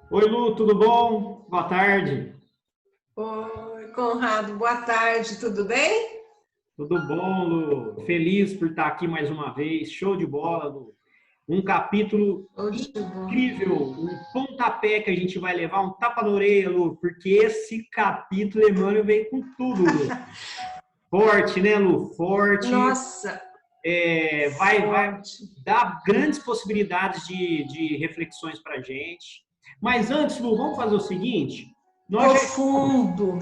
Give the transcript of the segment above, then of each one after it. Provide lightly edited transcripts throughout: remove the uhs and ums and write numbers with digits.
Oi, Lu, tudo bom? Boa tarde. Oi, Conrado, boa tarde, tudo bem? Tudo bom, Lu? Feliz por estar aqui mais uma vez. Show de bola, Lu. Um capítulo Hoje bom. incrível, um pontapé que a gente vai levar, um tapa na orelha, Lu, porque esse capítulo, Emmanuel, veio com tudo, Lu. Forte, né, Lu? Forte. Nossa, Vai forte, dar grandes possibilidades de reflexões para a gente. Mas antes, Lu, vamos fazer o seguinte: nós já profundo.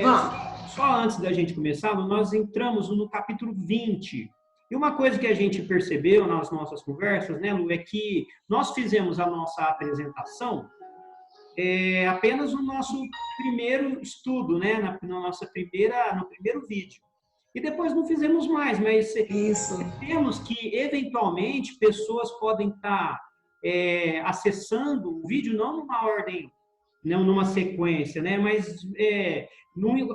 Vamos. só antes da gente começar, nós entramos no capítulo 20. E uma coisa que a gente percebeu nas nossas conversas, né, Lu, é que nós fizemos a nossa apresentação apenas no nosso primeiro estudo, né, no primeiro vídeo. E depois não fizemos mais, mas Isso. temos que, eventualmente, pessoas podem estar acessando o vídeo não numa ordem, não numa sequência, né, mas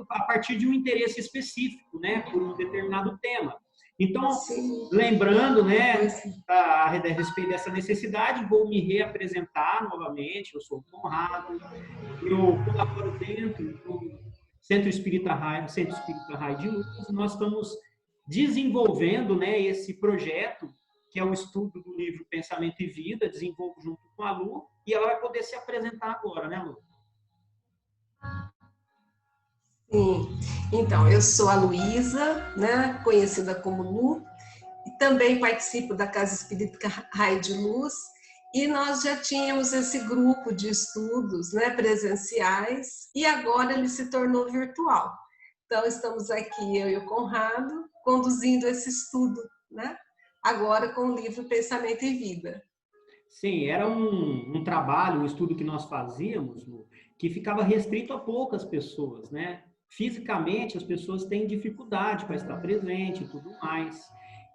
a partir de um interesse específico, né, por um determinado tema. Então, Sim. lembrando, né, Pois, a respeito dessa necessidade, vou me reapresentar novamente. Eu sou o Conrado, eu colaboro dentro do Centro Espírita Raio de Luz. Nós estamos desenvolvendo, né, esse projeto, que é o estudo do livro Pensamento e Vida, desenvolvo junto com a Lu, e ela vai poder se apresentar agora, né, Lu? sim. Então, eu sou a Luísa, né, conhecida como Lu, e também participo da Casa Espírita Raio de Luz, e nós já tínhamos esse grupo de estudos, né, presenciais, e agora ele se tornou virtual. Então, estamos aqui, eu e o Conrado, conduzindo esse estudo, né? Agora com o livro Pensamento e Vida. Sim, era um trabalho, um estudo que nós fazíamos, Lu, que ficava restrito a poucas pessoas, né? Fisicamente, as pessoas têm dificuldade para estar presente e tudo mais.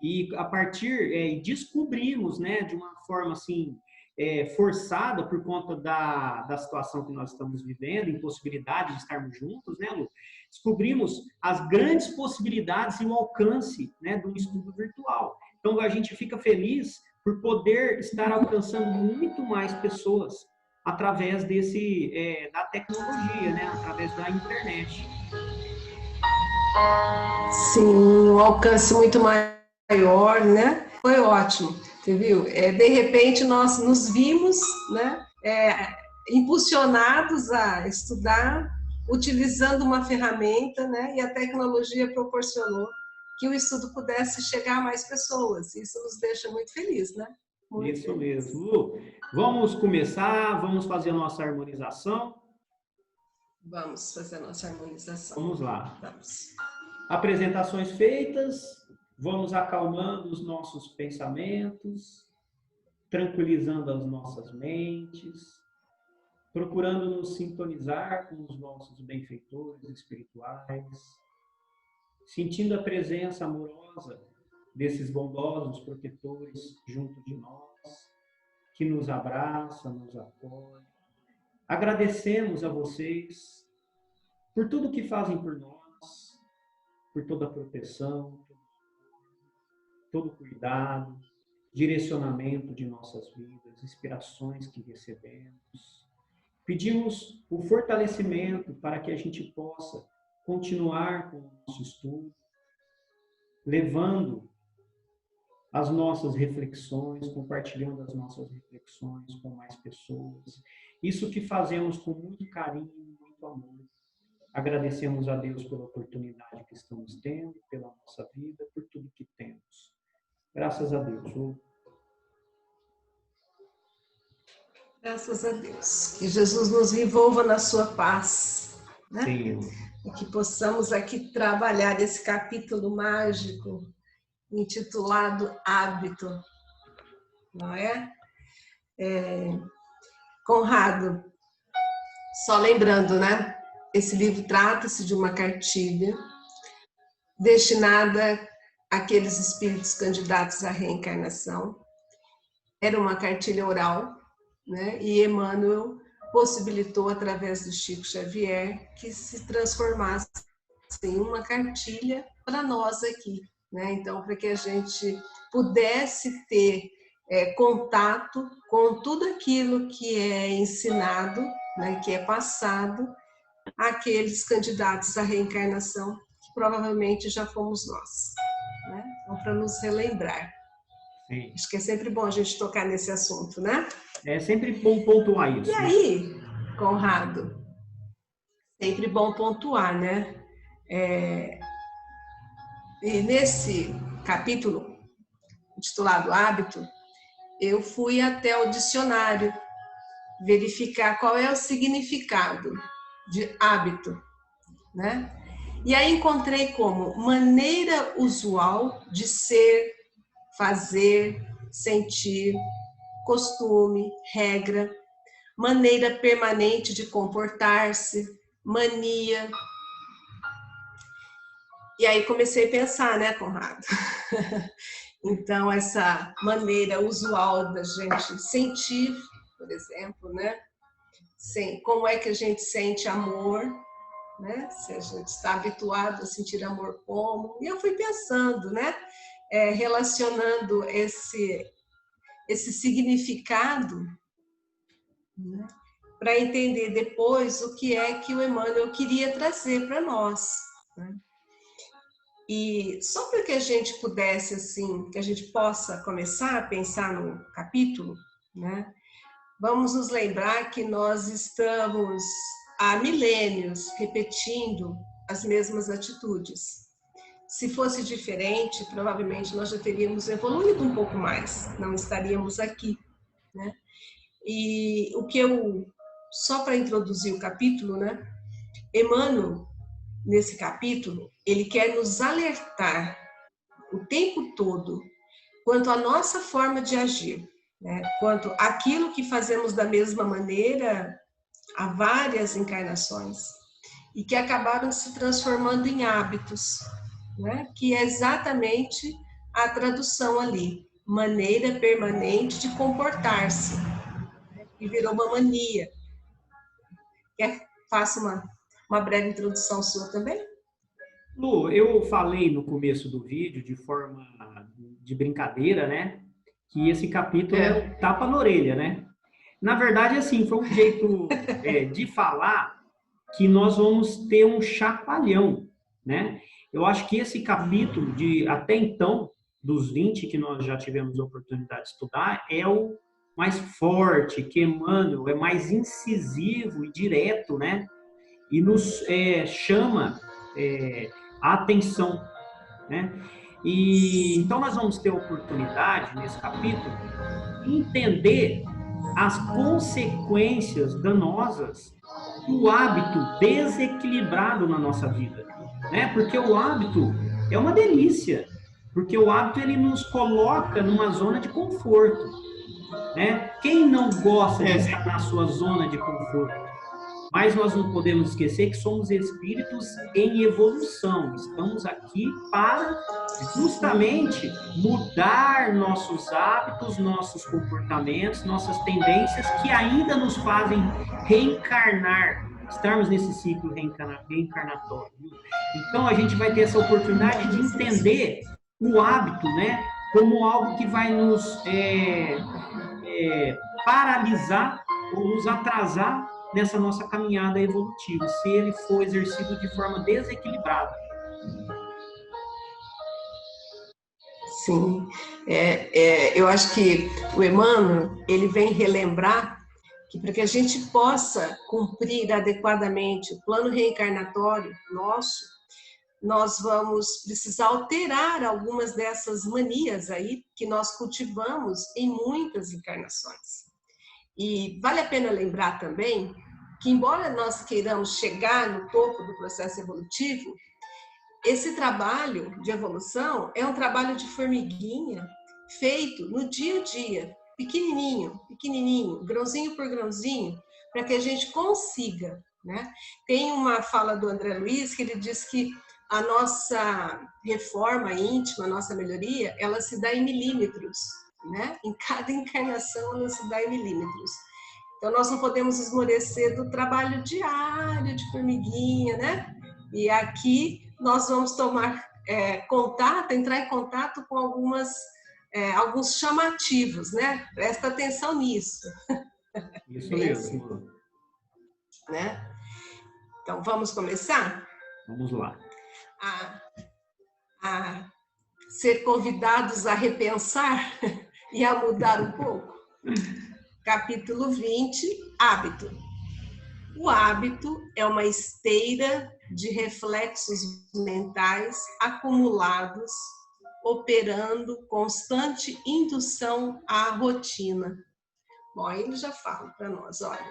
E a partir, descobrimos, né, de uma forma assim, forçada por conta da situação que nós estamos vivendo, impossibilidade de estarmos juntos, né, Lu? Descobrimos as grandes possibilidades e o alcance, né, do estudo virtual. Então, a gente fica feliz por poder estar alcançando muito mais pessoas através da tecnologia, né? Através da internet. Sim, um alcance muito maior, né? Foi ótimo, você viu? De repente nós nos vimos, né? Impulsionados a estudar, utilizando uma ferramenta, né? E a tecnologia proporcionou que o estudo pudesse chegar a mais pessoas. Isso nos deixa muito felizes, né? Muito Isso feliz. mesmo. Lu, vamos começar, vamos fazer a nossa harmonização. Vamos fazer a nossa harmonização. Vamos lá. Vamos. Apresentações feitas, vamos acalmando os nossos pensamentos, tranquilizando as nossas mentes, procurando nos sintonizar com os nossos benfeitores espirituais, sentindo a presença amorosa desses bondosos protetores junto de nós, que nos abraça, nos acolhe. Agradecemos a vocês por tudo que fazem por nós, por toda a proteção, todo o cuidado, direcionamento de nossas vidas, inspirações que recebemos. Pedimos o fortalecimento para que a gente possa continuar com o nosso estudo, levando as nossas reflexões, compartilhando as nossas reflexões com mais pessoas. Isso que fazemos com muito carinho, muito amor. Agradecemos a Deus pela oportunidade que estamos tendo, pela nossa vida, por tudo que temos. Graças a Deus. Graças a Deus. Que Jesus nos envolva na sua paz, né? Sim. E que possamos aqui trabalhar esse capítulo mágico intitulado Hábito, não é? Conrado, só lembrando, né? Esse livro trata-se de uma cartilha destinada àqueles espíritos candidatos à reencarnação. Era uma cartilha oral, né? E Emmanuel possibilitou, através do Chico Xavier, que se transformasse em uma cartilha para nós aqui, né? Então, para que a gente pudesse ter contato com tudo aquilo que é ensinado, né, que é passado àqueles candidatos à reencarnação, que provavelmente já fomos nós, né? Então, para nos relembrar. Sim. Acho que é sempre bom a gente tocar nesse assunto, né? É sempre bom pontuar isso. E aí, Conrado, sempre bom pontuar, né? E nesse capítulo, intitulado Hábito, eu fui até o dicionário verificar qual é o significado de hábito, né? E aí encontrei como maneira usual de ser, fazer, sentir, costume, regra, maneira permanente de comportar-se, mania. E aí comecei a pensar, né, Conrado? Então, essa maneira usual da gente sentir, por exemplo, né? Como é que a gente sente amor, né? Se a gente está habituado a sentir amor como. E eu fui pensando, né? Relacionando esse significado, né? Para entender depois o que é que o Emmanuel queria trazer para nós, né? E só para que a gente pudesse, assim, que a gente possa começar a pensar no capítulo, né? Vamos nos lembrar que nós estamos há milênios repetindo as mesmas atitudes. Se fosse diferente, provavelmente nós já teríamos evoluído um pouco mais, não estaríamos aqui, né? E o que só para introduzir o capítulo, né? Emmanuel, nesse capítulo, ele quer nos alertar o tempo todo quanto à nossa forma de agir, né? Quanto àquilo que fazemos da mesma maneira há várias encarnações e que acabaram se transformando em hábitos, né? Que é exatamente a tradução ali, maneira permanente de comportar-se, né? E virou uma mania. Faça uma breve introdução sua também? Lu, eu falei no começo do vídeo, de forma de brincadeira, né? Que esse capítulo era um tapa na orelha, né? Na verdade, assim, foi um jeito de falar que nós vamos ter um chacoalhão, né? Eu acho que esse capítulo, até então, dos 20 que nós já tivemos a oportunidade de estudar, é o mais forte, que Emmanuel é mais incisivo e direto, né? E nos chama a atenção, né? E então nós vamos ter a oportunidade nesse capítulo de entender as consequências danosas do hábito desequilibrado na nossa vida, né? Porque o hábito é uma delícia, porque o hábito ele nos coloca numa zona de conforto, né? Quem não gosta de estar na sua zona de conforto? Mas nós não podemos esquecer que somos espíritos em evolução. Estamos aqui para justamente mudar nossos hábitos, nossos comportamentos, nossas tendências que ainda nos fazem reencarnar, estarmos nesse ciclo reencarnatório. Então a gente vai ter essa oportunidade de entender o hábito, né, como algo que vai nos paralisar ou nos atrasar nessa nossa caminhada evolutiva, se ele for exercido de forma desequilibrada. Sim, eu acho que o Emmanuel, ele vem relembrar que para que a gente possa cumprir adequadamente o plano reencarnatório nosso, nós vamos precisar alterar algumas dessas manias aí que nós cultivamos em muitas encarnações. E vale a pena lembrar também que, embora nós queiramos chegar no topo do processo evolutivo, esse trabalho de evolução é um trabalho de formiguinha feito no dia a dia, pequenininho, pequenininho, grãozinho por grãozinho, para que a gente consiga, né? Tem uma fala do André Luiz que ele diz que a nossa reforma íntima, a nossa melhoria, ela se dá em milímetros, né? Em cada encarnação ela se dá em milímetros. Então nós não podemos esmorecer do trabalho diário de formiguinha, né? E aqui nós vamos tomar contato, entrar em contato com algumas alguns chamativos, né? Presta atenção nisso. Isso mesmo. Né? Então, vamos começar? Vamos lá. A ser convidados a repensar e a mudar um pouco. Capítulo 20, hábito. O hábito é uma esteira de reflexos mentais acumulados, operando constante indução à rotina. Bom, aí ele já fala para nós, olha,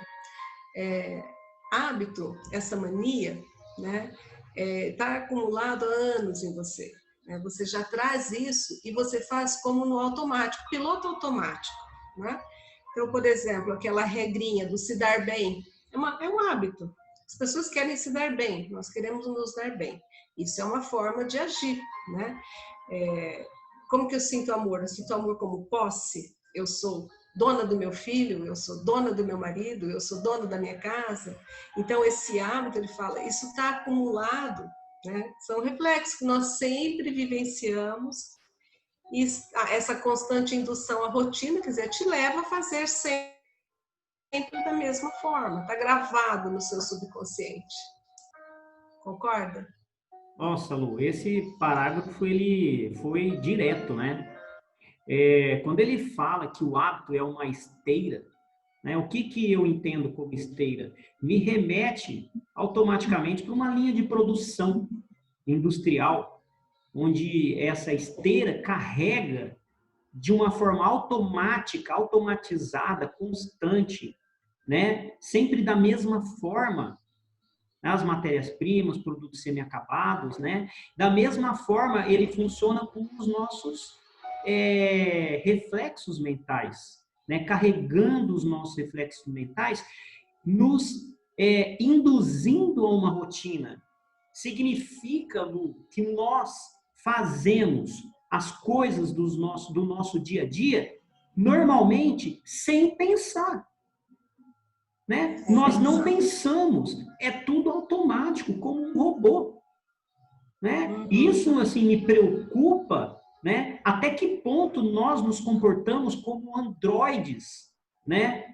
hábito, essa mania, né, está acumulado há anos em você. Né? Você já traz isso e você faz como no automático, piloto automático. Né? Então, por exemplo, aquela regrinha do se dar bem, é um hábito. As pessoas querem se dar bem, nós queremos nos dar bem. Isso é uma forma de agir. Né? Como que eu sinto amor? Eu sinto amor como posse. Eu sou dona do meu filho, eu sou dona do meu marido, eu sou dona da minha casa. Então, esse hábito, ele fala, isso está acumulado, né? São reflexos que nós sempre vivenciamos, e essa constante indução à rotina, quer dizer, te leva a fazer sempre da mesma forma, está gravado no seu subconsciente. Concorda? Nossa, Lu, esse parágrafo ele foi direto, né? Quando ele fala que o hábito é uma esteira, né, o que eu entendo como esteira? Me remete automaticamente para uma linha de produção industrial, onde essa esteira carrega de uma forma automática, automatizada, constante, né, sempre da mesma forma, as matérias-primas, produtos semi-acabados, né? Da mesma forma, ele funciona com os nossos reflexos mentais, né? Carregando os nossos reflexos mentais, nos induzindo a uma rotina. Significa, Lu, que nós fazemos as coisas do nosso dia a dia normalmente sem pensar. Né? Nós não pensamos, é tudo automático, como um robô. Né? Isso assim, me preocupa, né? Até que ponto nós nos comportamos como androides, né?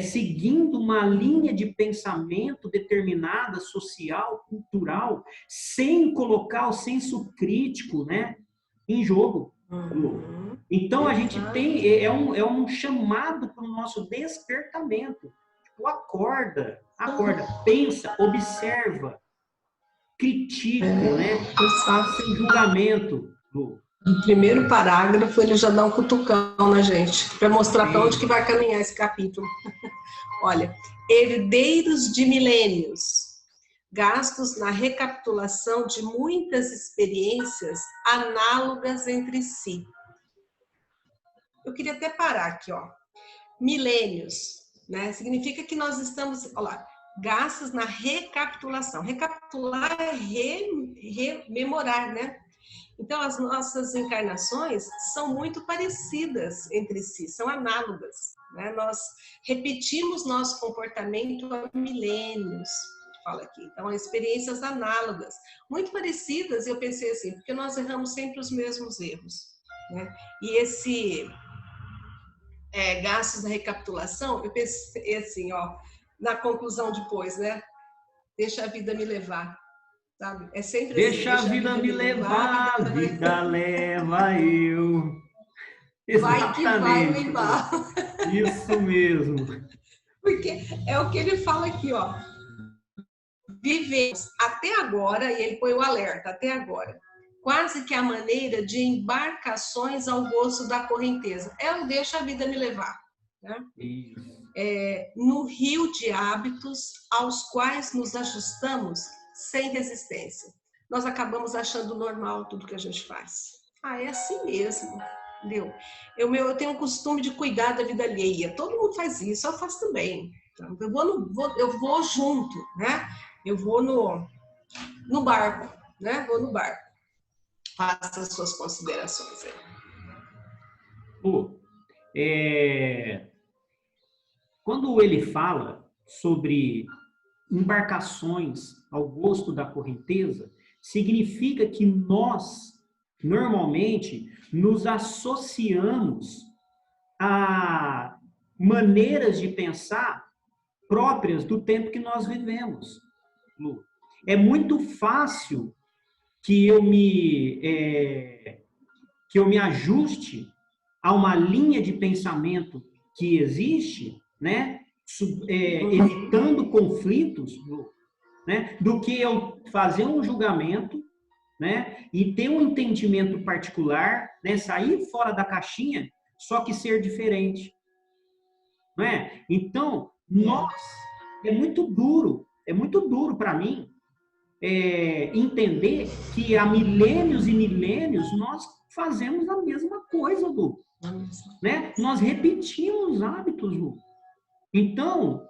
Seguindo uma linha de pensamento determinada, social, cultural, sem colocar o senso crítico, né, em jogo. Então, a gente tem, é um chamado para o nosso despertamento. Acorda, pensa, observa, critica, né? Sem julgamento. No primeiro parágrafo, ele já dá um cutucão na gente, para mostrar para onde que vai caminhar esse capítulo. Olha, herdeiros de milênios, gastos na recapitulação de muitas experiências análogas entre si. Eu queria até parar aqui, ó. Milênios. Né? Significa que nós estamos, olha lá, gastos na recapitulação. Recapitular é rememorar, né? Então, as nossas encarnações são muito parecidas entre si, são análogas. Né? Nós repetimos nosso comportamento há milênios, fala aqui. Então, experiências análogas, muito parecidas, e eu pensei assim, porque nós erramos sempre os mesmos erros. Né? E esse... gastos da recapitulação, eu pensei assim, ó, na conclusão depois, né? Deixa a vida me levar, sabe? É sempre deixa assim. Deixa a vida me levar, a vida leva eu. Vai que vai o embalo. Isso mesmo. Porque é o que ele fala aqui, ó. Vivemos até agora, e ele põe o alerta, até agora. Quase que a maneira de embarcações ao gosto da correnteza. Eu deixo a vida me levar. Né? No rio de hábitos aos quais nos ajustamos sem resistência. Nós acabamos achando normal tudo que a gente faz. É assim mesmo. Entendeu? Eu tenho o costume de cuidar da vida alheia. Todo mundo faz isso, eu faço também. Então, eu vou junto, né? Eu vou no barco, né? Vou no barco. Faça as suas considerações aí. Quando ele fala sobre embarcações ao gosto da correnteza, significa que nós normalmente nos associamos a maneiras de pensar próprias do tempo que nós vivemos, Lu. É muito fácil que eu me ajuste a uma linha de pensamento que existe, né? Evitando conflitos, né? Do que eu fazer um julgamento, né? E ter um entendimento particular, né? Sair fora da caixinha, só que ser diferente, não é? Então, é muito duro para mim entender que há milênios e milênios nós fazemos a mesma coisa, Lu. Né? Nós repetimos hábitos, Lu. Então,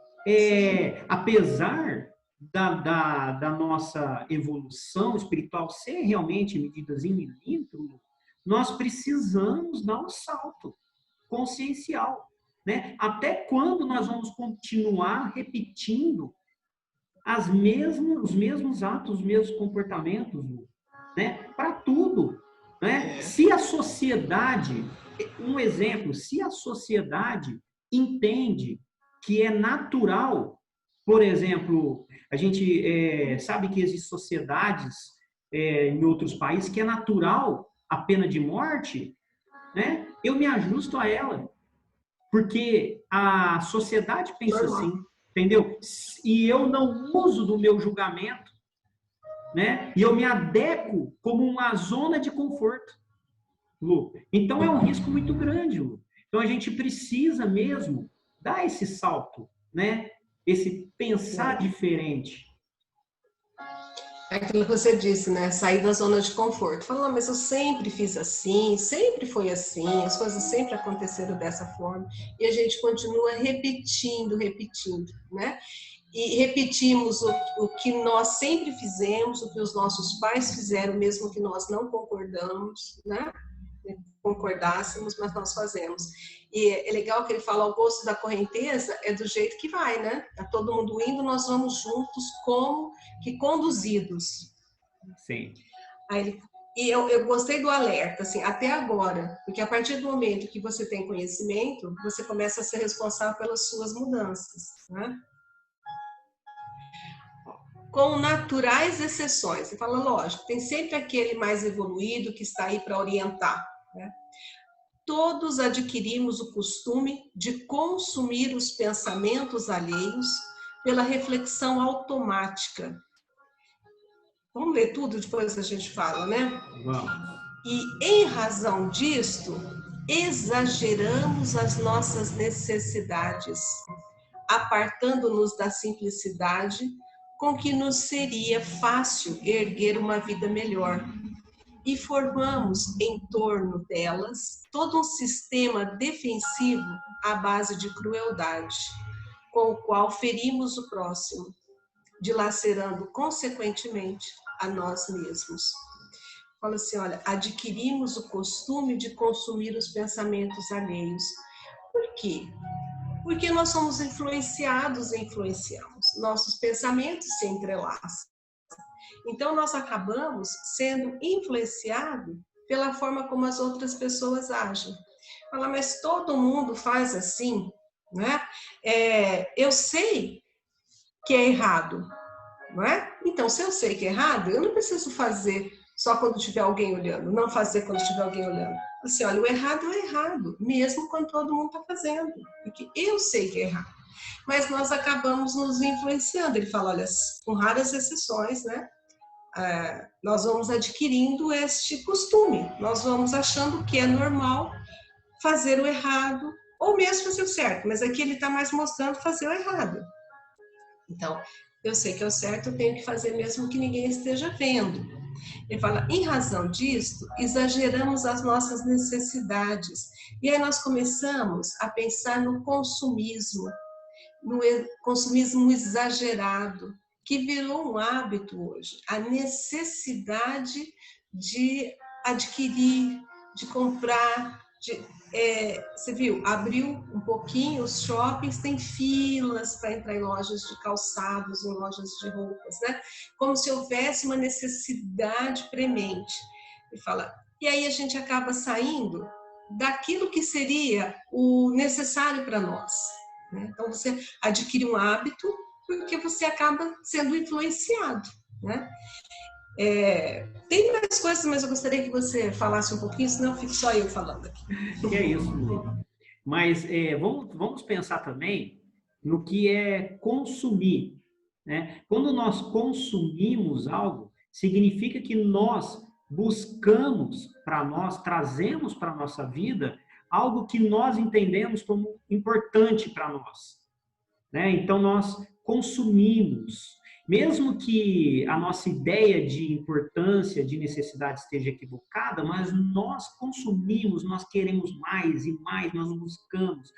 apesar da nossa evolução espiritual ser realmente medidas em milímetro, nós precisamos dar um salto consciencial. Né? Até quando nós vamos continuar repetindo os mesmos atos, os mesmos comportamentos, né? Para tudo. Né? Se a sociedade, um exemplo, se a sociedade entende que é natural, por exemplo, a gente sabe que existem sociedades em outros países que é natural a pena de morte, né? Eu me ajusto a ela, porque a sociedade pensa assim, entendeu? E eu não uso do meu julgamento, né? E eu me adequo como uma zona de conforto, Lu. Então é um risco muito grande, Lu. Então a gente precisa mesmo dar esse salto, né? Esse pensar diferente. É aquilo que você disse, né? Sair da zona de conforto. Falar, mas eu sempre fiz assim, sempre foi assim, as coisas sempre aconteceram dessa forma. E a gente continua repetindo, né? E repetimos o que nós sempre fizemos, o que os nossos pais fizeram, mesmo que nós não concordamos, né? Concordássemos, mas nós fazemos. E é legal que ele fala, o gosto da correnteza é do jeito que vai, né? Tá todo mundo indo, nós vamos juntos, como que conduzidos. Sim. E eu gostei do alerta, assim, até agora, porque a partir do momento que você tem conhecimento, você começa a ser responsável pelas suas mudanças, né? Com naturais exceções. Você fala, lógico, tem sempre aquele mais evoluído que está aí para orientar, né? Todos adquirimos o costume de consumir os pensamentos alheios pela reflexão automática. Vamos ler tudo, depois a gente fala, né? Vamos. E, em razão disto, exageramos as nossas necessidades, apartando-nos da simplicidade com que nos seria fácil erguer uma vida melhor. E formamos em torno delas todo um sistema defensivo à base de crueldade, com o qual ferimos o próximo, dilacerando consequentemente a nós mesmos. Fala assim, olha, adquirimos o costume de consumir os pensamentos alheios. Por quê? Porque nós somos influenciados e influenciamos. Nossos pensamentos se entrelaçam. Então, nós acabamos sendo influenciados pela forma como as outras pessoas agem. Fala, mas todo mundo faz assim, né? Eu sei que é errado, não é? Então, se eu sei que é errado, eu não preciso fazer só quando tiver alguém olhando, não fazer quando tiver alguém olhando. Assim, olha, o errado é errado, mesmo quando todo mundo está fazendo, porque eu sei que é errado. Mas nós acabamos nos influenciando. Ele fala, olha, com raras exceções, né? Nós vamos adquirindo este costume, nós vamos achando que é normal fazer o errado, ou mesmo fazer o certo, mas aqui ele está mais mostrando fazer o errado. Então, eu sei que é o certo, eu tenho que fazer mesmo que ninguém esteja vendo. Ele fala, em razão disto, exageramos as nossas necessidades. E aí nós começamos a pensar no consumismo exagerado, que virou um hábito hoje, a necessidade de adquirir, de comprar, você viu, abriu um pouquinho, os shoppings têm filas para entrar em lojas de calçados, em lojas de roupas, né? Como se houvesse uma necessidade premente. Ele fala, e aí a gente acaba saindo daquilo que seria o necessário para nós, né? Então, você adquire um hábito porque você acaba sendo influenciado, né? Tem mais coisas, mas eu gostaria que você falasse um pouquinho, senão fico só eu falando aqui. Que é isso, Lu. Mas vamos pensar também no que é consumir, né? Quando nós consumimos algo, significa que nós buscamos para nós, trazemos para a nossa vida algo que nós entendemos como importante para nós, né? Então, nós consumimos. Mesmo que a nossa ideia de importância, de necessidade esteja equivocada, mas nós consumimos, nós queremos mais e mais, nós buscamos.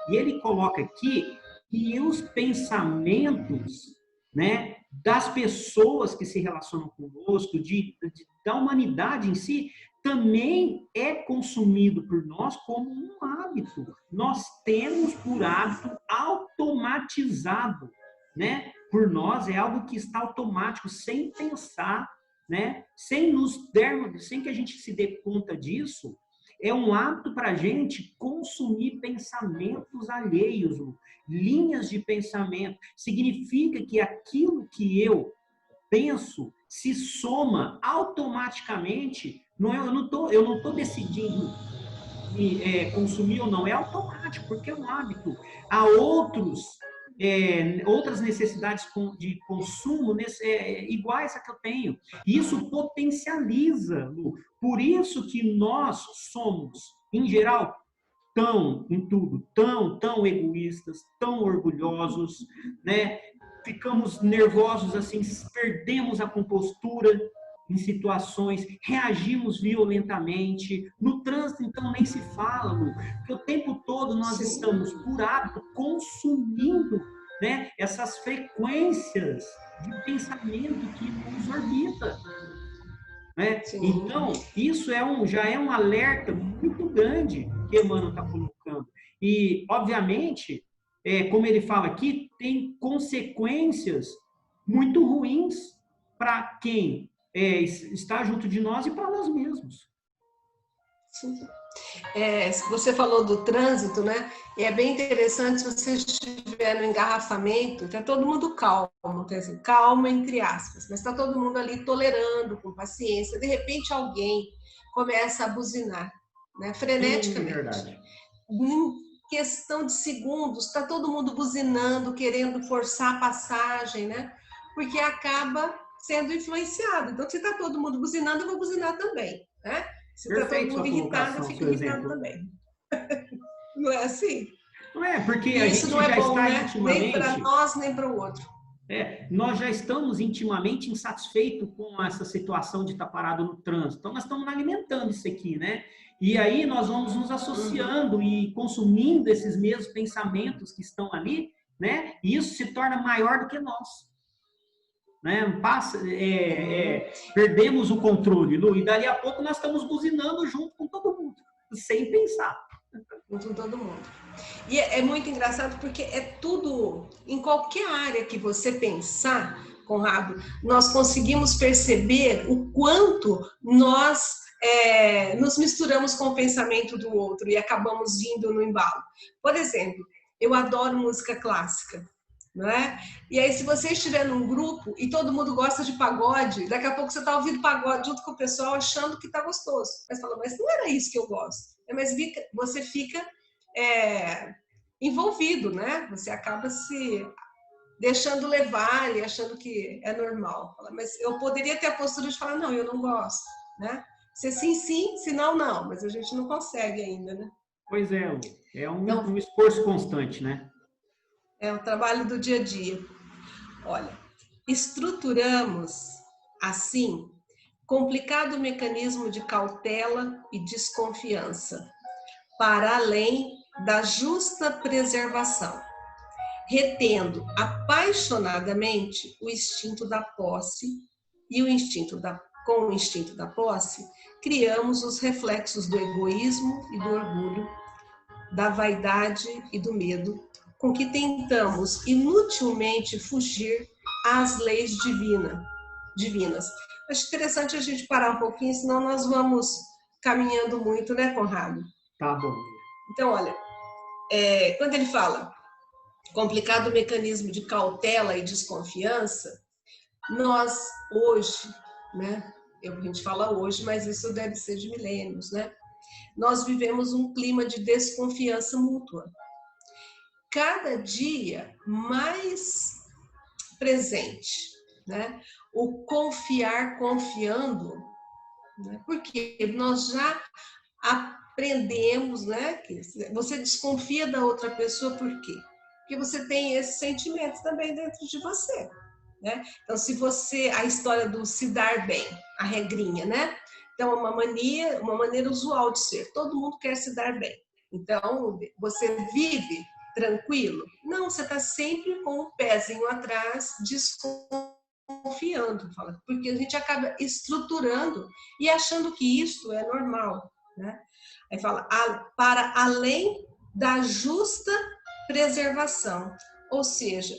E ele coloca aqui que os pensamentos, né, das pessoas que se relacionam conosco, da humanidade em si, também é consumido por nós como um hábito. Nós temos por hábito automatizado, né? Por nós é algo que está automático, sem pensar, né? Sem que a gente se dê conta disso. É um hábito para a gente consumir pensamentos alheios, linhas de pensamento. Significa que aquilo que eu penso se soma automaticamente. Eu não tô decidindo consumir ou não, é automático, porque é um hábito. Há outras necessidades de consumo iguais a que eu tenho. E isso potencializa, Lu. Por isso que nós somos, em geral, tão egoístas, tão orgulhosos, né? Ficamos nervosos assim, perdemos a compostura em situações, reagimos violentamente. No trânsito, então, nem se fala, Lu, porque o tempo todo nós estamos, por hábito, consumindo, né, essas frequências de pensamento que nos orbita. Né? Então, isso já é um alerta muito grande que Emmanuel está colocando. E, obviamente, como ele fala aqui, tem consequências muito ruins para quem está junto de nós e para nós mesmos. Sim. Você falou do trânsito, né? E é bem interessante, se você estiver no engarrafamento, está todo mundo calmo, quer dizer, calmo entre aspas, mas está todo mundo ali tolerando, com paciência. De repente, alguém começa a buzinar, né? Freneticamente. Verdade. Em questão de segundos, está todo mundo buzinando, querendo forçar a passagem, né? Porque acaba sendo influenciado. Então, se está todo mundo buzinando, eu vou buzinar também, né? Se está todo mundo irritado, eu fico irritado também. Não é assim? Não é, porque e a isso gente não é já bom, está né? intimamente... Nem para nós, nem para o outro. Nós já estamos intimamente insatisfeitos com essa situação de estar parado no trânsito. Então, nós estamos alimentando isso aqui, né? E aí nós vamos nos associando e consumindo esses mesmos pensamentos que estão ali, né? E isso se torna maior do que nós. Né? Perdemos o controle, Lu, e dali a pouco nós estamos buzinando junto com todo mundo, sem pensar. Junto com todo mundo. E é muito engraçado porque é tudo, em qualquer área que você pensar, Conrado, nós conseguimos perceber o quanto nós nos misturamos com o pensamento do outro e acabamos indo no embalo. Por exemplo, eu adoro música clássica. Não é? E aí, se você estiver num grupo e todo mundo gosta de pagode, daqui a pouco você está ouvindo pagode junto com o pessoal achando que está gostoso. Mas fala, mas não era isso que eu gosto. Mas você fica envolvido, né? Você acaba se deixando levar e achando que é normal. Fala, mas eu poderia ter a postura de falar, não, eu não gosto, né? Se sim, sim, se não, não. Mas a gente não consegue ainda, né? Pois é, um esforço constante, né? É o trabalho do dia a dia. Olha, estruturamos, assim, complicado mecanismo de cautela e desconfiança, para além da justa preservação, retendo apaixonadamente o instinto da posse e com o instinto da posse, criamos os reflexos do egoísmo e do orgulho, da vaidade e do medo, com que tentamos inutilmente fugir às leis divinas, divinas. Acho interessante a gente parar um pouquinho, senão nós vamos caminhando muito, né, Conrado? Tá bom. Então, olha, quando ele fala complicado o mecanismo de cautela e desconfiança, nós hoje, né, a gente fala hoje, mas isso deve ser de milênios, né? Nós vivemos um clima de desconfiança mútua. Cada dia mais presente, né? O confiar confiando, né? Porque nós já aprendemos, né? Que você desconfia da outra pessoa por quê? Porque você tem esse sentimento também dentro de você, né? Então, se você, a história do se dar bem, a regrinha, né? Então, uma maneira usual de ser. Todo mundo quer se dar bem. Então, você vive tranquilo? Não, você está sempre com o pezinho atrás, desconfiando, porque a gente acaba estruturando e achando que isto é normal, né? Aí fala, para além da justa preservação, ou seja,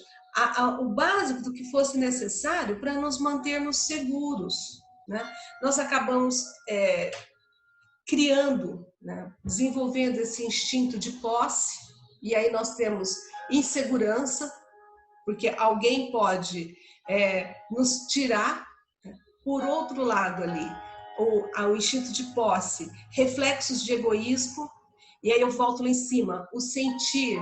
o básico do que fosse necessário para nos mantermos seguros, né? Nós acabamos criando, né? Desenvolvendo esse instinto de posse, e aí nós temos insegurança, porque alguém pode nos tirar. Por outro lado ali, o instinto de posse, reflexos de egoísmo, e aí eu volto lá em cima, o sentir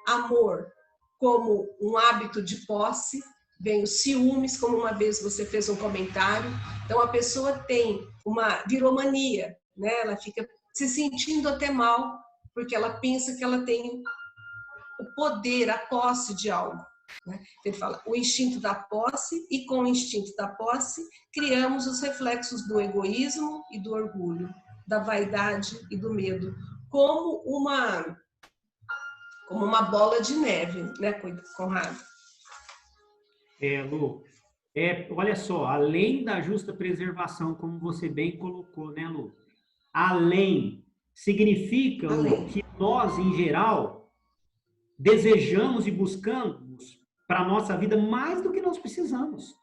amor como um hábito de posse, vem os ciúmes, como uma vez você fez um comentário, então a pessoa tem uma viromania, né? Ela fica se sentindo até mal, porque ela pensa que ela tem o poder, a posse de algo. Né? Ele fala o instinto da posse, e com o instinto da posse criamos os reflexos do egoísmo e do orgulho, da vaidade e do medo, como uma bola de neve, né, Conrado? Lu, olha só, além da justa preservação, como você bem colocou, né, Lu? Além significa, Lu, que nós, em geral, desejamos e buscamos para a nossa vida mais do que nós precisamos.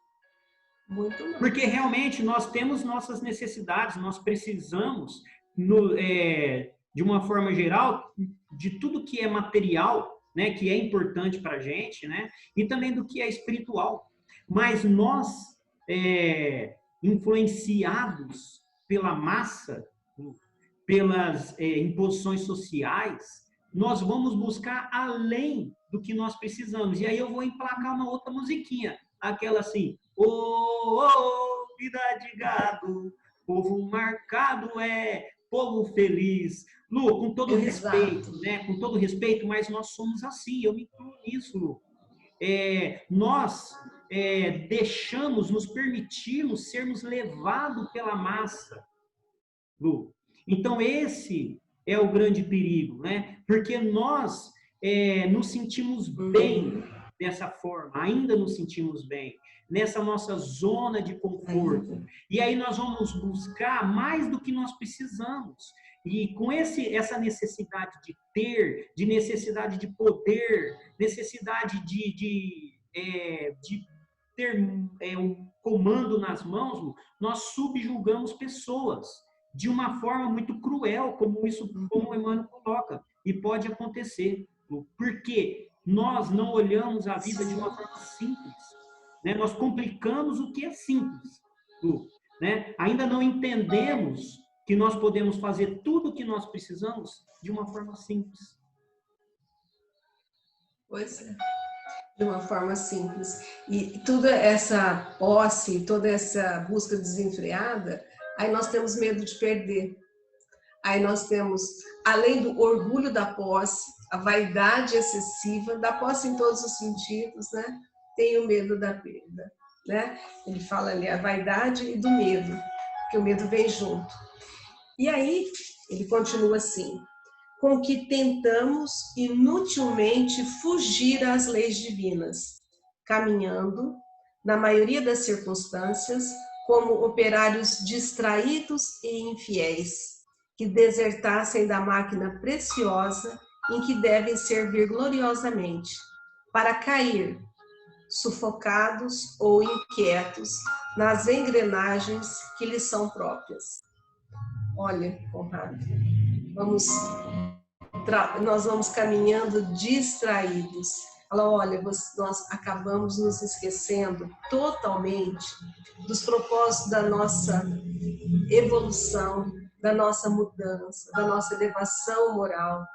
Muito mais. Porque realmente nós temos nossas necessidades, nós precisamos, de uma forma geral, de tudo que é material, né, que é importante para a gente, né, e também do que é espiritual. Mas nós, influenciados pela massa, pelas imposições sociais, nós vamos buscar além do que nós precisamos. E aí eu vou emplacar uma outra musiquinha, aquela assim, vida de gado, povo marcado povo feliz. Lu, com todo respeito, né? Com todo respeito, mas nós somos assim, eu me incluo nisso, Lu. Nós nos permitimos sermos levados pela massa, Lu. Então, esse é o grande perigo, né? Porque nós nos sentimos bem dessa forma, ainda nos sentimos bem, nessa nossa zona de conforto. E aí nós vamos buscar mais do que nós precisamos. E com essa necessidade de ter, de necessidade de poder, necessidade de ter um comando nas mãos, nós subjugamos pessoas de uma forma muito cruel, como o Emmanuel coloca, e pode acontecer, porque nós não olhamos a vida de uma forma simples, né? Nós complicamos o que é simples, né? Ainda não entendemos que nós podemos fazer tudo o que nós precisamos de uma forma simples. Pois é, de uma forma simples. E toda essa posse, toda essa busca desenfreada, aí nós temos medo de perder. Aí nós temos, além do orgulho da posse, a vaidade excessiva, da posse em todos os sentidos, né? Tem o medo da perda, né? Ele fala ali a vaidade e do medo, que o medo vem junto. E aí ele continua assim, com que tentamos inutilmente fugir às leis divinas, caminhando, na maioria das circunstâncias, como operários distraídos e infiéis, que desertassem da máquina preciosa em que devem servir gloriosamente, para cair sufocados ou inquietos nas engrenagens que lhes são próprias. Olha, Conrado, nós vamos caminhando distraídos. Olha, nós acabamos nos esquecendo totalmente dos propósitos da nossa evolução, da nossa mudança, da nossa elevação moral,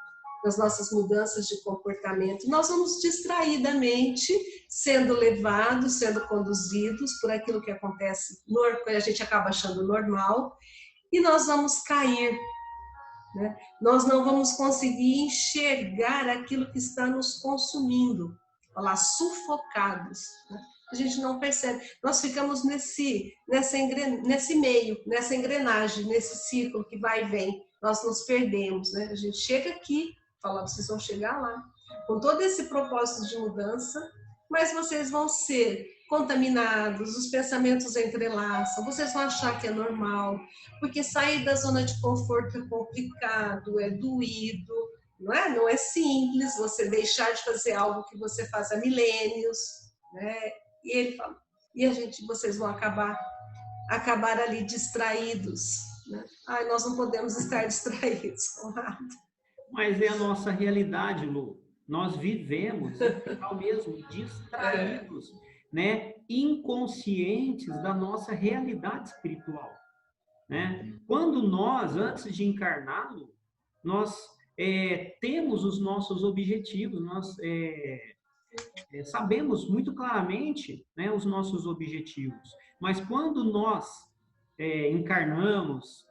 das nossas mudanças de comportamento. Nós vamos distraidamente sendo levados, sendo conduzidos por aquilo que acontece, que a gente acaba achando normal, e nós vamos cair, né? Nós não vamos conseguir enxergar aquilo que está nos consumindo, olha lá, sufocados, né? A gente não percebe, nós ficamos nesse meio, nessa engrenagem, nesse círculo que vai e vem, nós nos perdemos, né? A gente chega aqui, fala, vocês vão chegar lá, com todo esse propósito de mudança, mas vocês vão ser contaminados, os pensamentos entrelaçam, vocês vão achar que é normal, porque sair da zona de conforto é complicado, é doído, não é simples você deixar de fazer algo que você faz há milênios, né? E ele fala, vocês vão acabar ali distraídos, né? Nós não podemos estar distraídos, Conrado. Mas é a nossa realidade, Lu. Nós vivemos, ao mesmo, distraídos, né? Inconscientes da nossa realidade espiritual, né? Quando nós, antes de encarnar, Lu, nós temos os nossos objetivos, nós sabemos muito claramente, né, os nossos objetivos, mas quando nós encarnamos,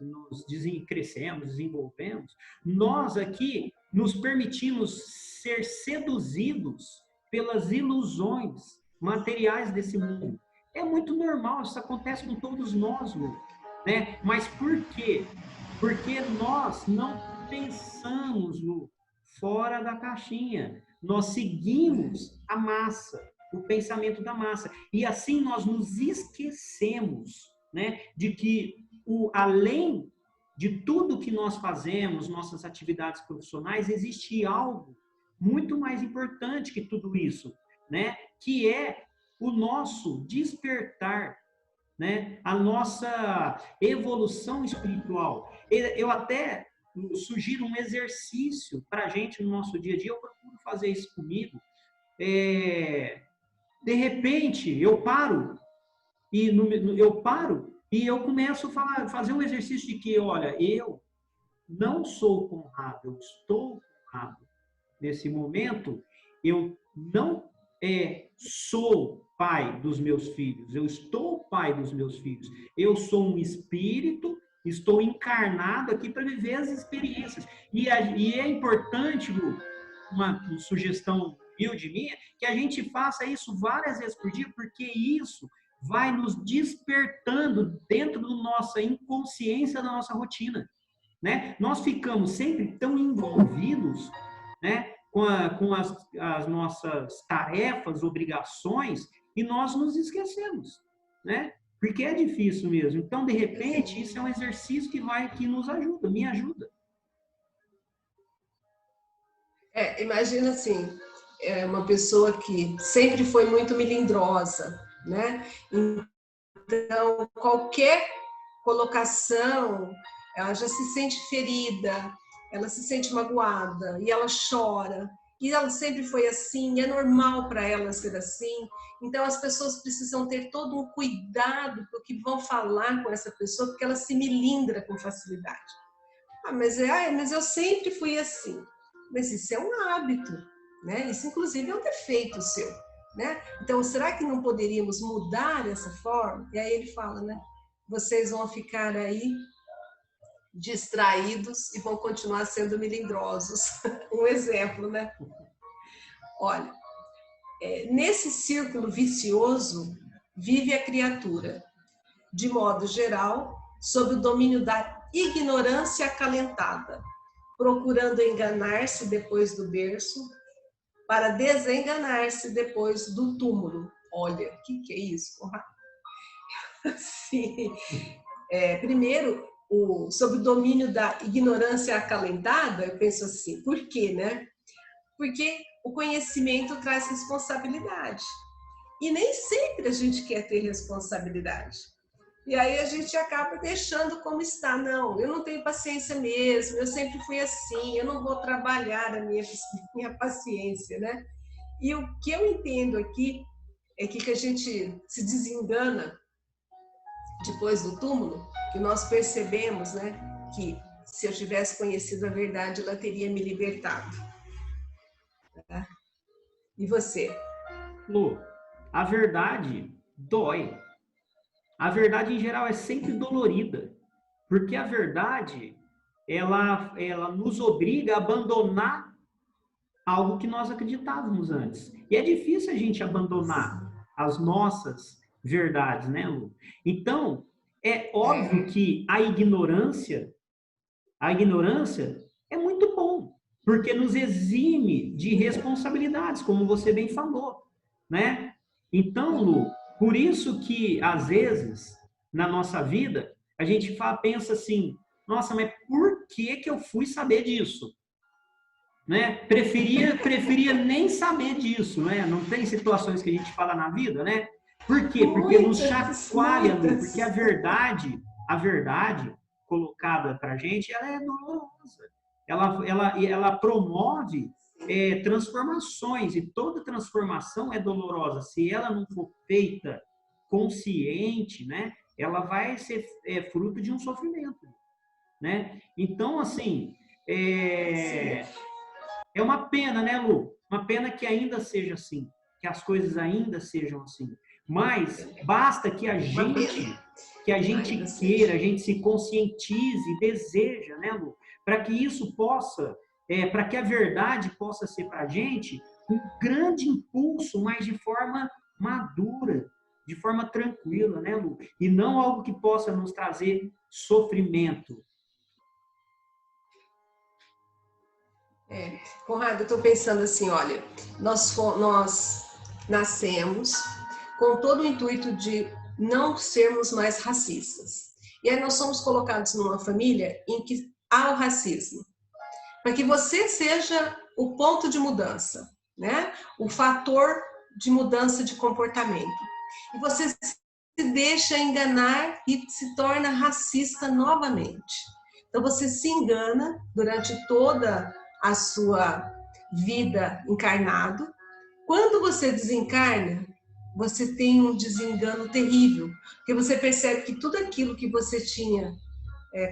crescemos, desenvolvemos, nós aqui nos permitimos ser seduzidos pelas ilusões materiais desse mundo. É muito normal, isso acontece com todos nós, Lu, né? Mas por quê? Porque nós não pensamos, Lu, fora da caixinha. Nós seguimos a massa, o pensamento da massa. E assim nós nos esquecemos, né, de que além de tudo que nós fazemos, nossas atividades profissionais, existe algo muito mais importante que tudo isso, né, que é o nosso despertar, né, a nossa evolução espiritual. Eu até sugiro um exercício para a gente no nosso dia a dia, eu procuro fazer isso comigo. De repente, eu paro e eu começo a fazer um exercício de que, olha, eu não sou Conrado, eu estou Conrado. Nesse momento, eu não sou pai dos meus filhos, eu estou pai dos meus filhos. Eu sou um espírito, estou encarnado aqui para viver as experiências. E é importante, Lu, uma sugestão humilde minha, que a gente faça isso várias vezes por dia, porque isso vai nos despertando dentro da nossa inconsciência, da nossa rotina, né? Nós ficamos sempre tão envolvidos, né, com as nossas tarefas, obrigações, e nós nos esquecemos, né? Porque é difícil mesmo. Então, de repente, isso é um exercício que nos ajuda, me ajuda. Imagina assim, uma pessoa que sempre foi muito melindrosa, né? Então, qualquer colocação, ela já se sente ferida, ela se sente magoada e ela chora. E ela sempre foi assim, é normal para ela ser assim. Então, as pessoas precisam ter todo um cuidado com o que vão falar com essa pessoa, porque ela se melindra com facilidade. Mas eu sempre fui assim. Mas isso é um hábito, né? Isso, inclusive, é um defeito seu, né? Então, será que não poderíamos mudar essa forma? E aí ele fala, né? Vocês vão ficar aí distraídos e vão continuar sendo melindrosos. Um exemplo, né? Olha, nesse círculo vicioso vive a criatura, de modo geral, sob o domínio da ignorância acalentada, procurando enganar-se depois do berço, para desenganar-se depois do túmulo. Olha, o que é isso, Conrado? Sim. Primeiro, sob o domínio da ignorância acalentada, eu penso assim, por quê, né? Porque o conhecimento traz responsabilidade. E nem sempre a gente quer ter responsabilidade. E aí a gente acaba deixando como está. Não, eu não tenho paciência mesmo, eu sempre fui assim, eu não vou trabalhar a minha paciência, né? E o que eu entendo aqui é que a gente se desengana depois do túmulo, que nós percebemos, né, que se eu tivesse conhecido a verdade, ela teria me libertado. Tá? E você? Lu, a verdade dói. A verdade, em geral, é sempre dolorida. Porque a verdade, ela nos obriga a abandonar algo que nós acreditávamos antes. E é difícil a gente abandonar as nossas verdades, né, Lu? Então, é óbvio que a ignorância é muito bom, porque nos exime de responsabilidades, como você bem falou, né? Então, Lu, por isso que às vezes na nossa vida a gente pensa assim: nossa, mas por que eu fui saber disso? Né? Preferia nem saber disso, né? Não tem situações que a gente fala na vida, né? Por quê? Porque nos chacoalha, Lu, porque a verdade colocada para a gente, ela é dolorosa. Ela promove transformações, e toda transformação é dolorosa. Se ela não for feita consciente, né? Ela vai ser fruto de um sofrimento, né? Então, assim, é uma pena, né, Lu? Uma pena que ainda seja assim, que as coisas ainda sejam assim. Mas basta que a gente queira, a gente se conscientize e deseja, né, Lu? Para que isso possa, para que a verdade possa ser para a gente um grande impulso, mas de forma madura, de forma tranquila, né, Lu? E não algo que possa nos trazer sofrimento. Conrado, eu estou pensando assim, olha, nós nascemos com todo o intuito de não sermos mais racistas. E aí nós somos colocados numa família em que há o racismo. Para que você seja o ponto de mudança, né? O fator de mudança de comportamento. E você se deixa enganar e se torna racista novamente. Então você se engana durante toda a sua vida encarnado. Quando você desencarna, você tem um desengano terrível, porque você percebe que tudo aquilo que você tinha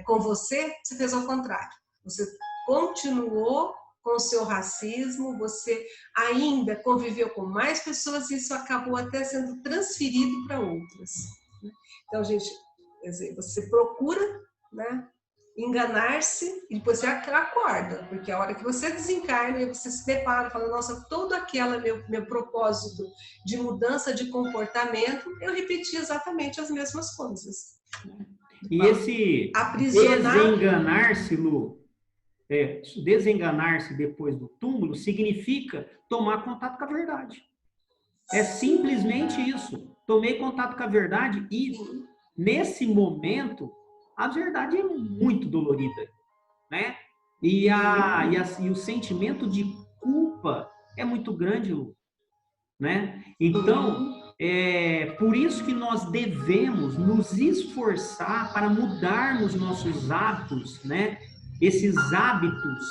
com você fez ao contrário. Você continuou com o seu racismo, você ainda conviveu com mais pessoas e isso acabou até sendo transferido para outras. Então, gente, quer dizer, você procura, né, enganar-se e depois você acorda, porque a hora que você desencarna e você se depara, fala, nossa, todo aquele meu propósito de mudança de comportamento, eu repeti exatamente as mesmas coisas. E esse desenganar-se, Lu, desenganar-se depois do túmulo significa tomar contato com a verdade. É simplesmente isso. Tomei contato com a verdade e, nesse momento, a verdade é muito dolorida, né? E o sentimento de culpa é muito grande, Lu, né? Então, por isso que nós devemos nos esforçar para mudarmos nossos hábitos, né? Esses hábitos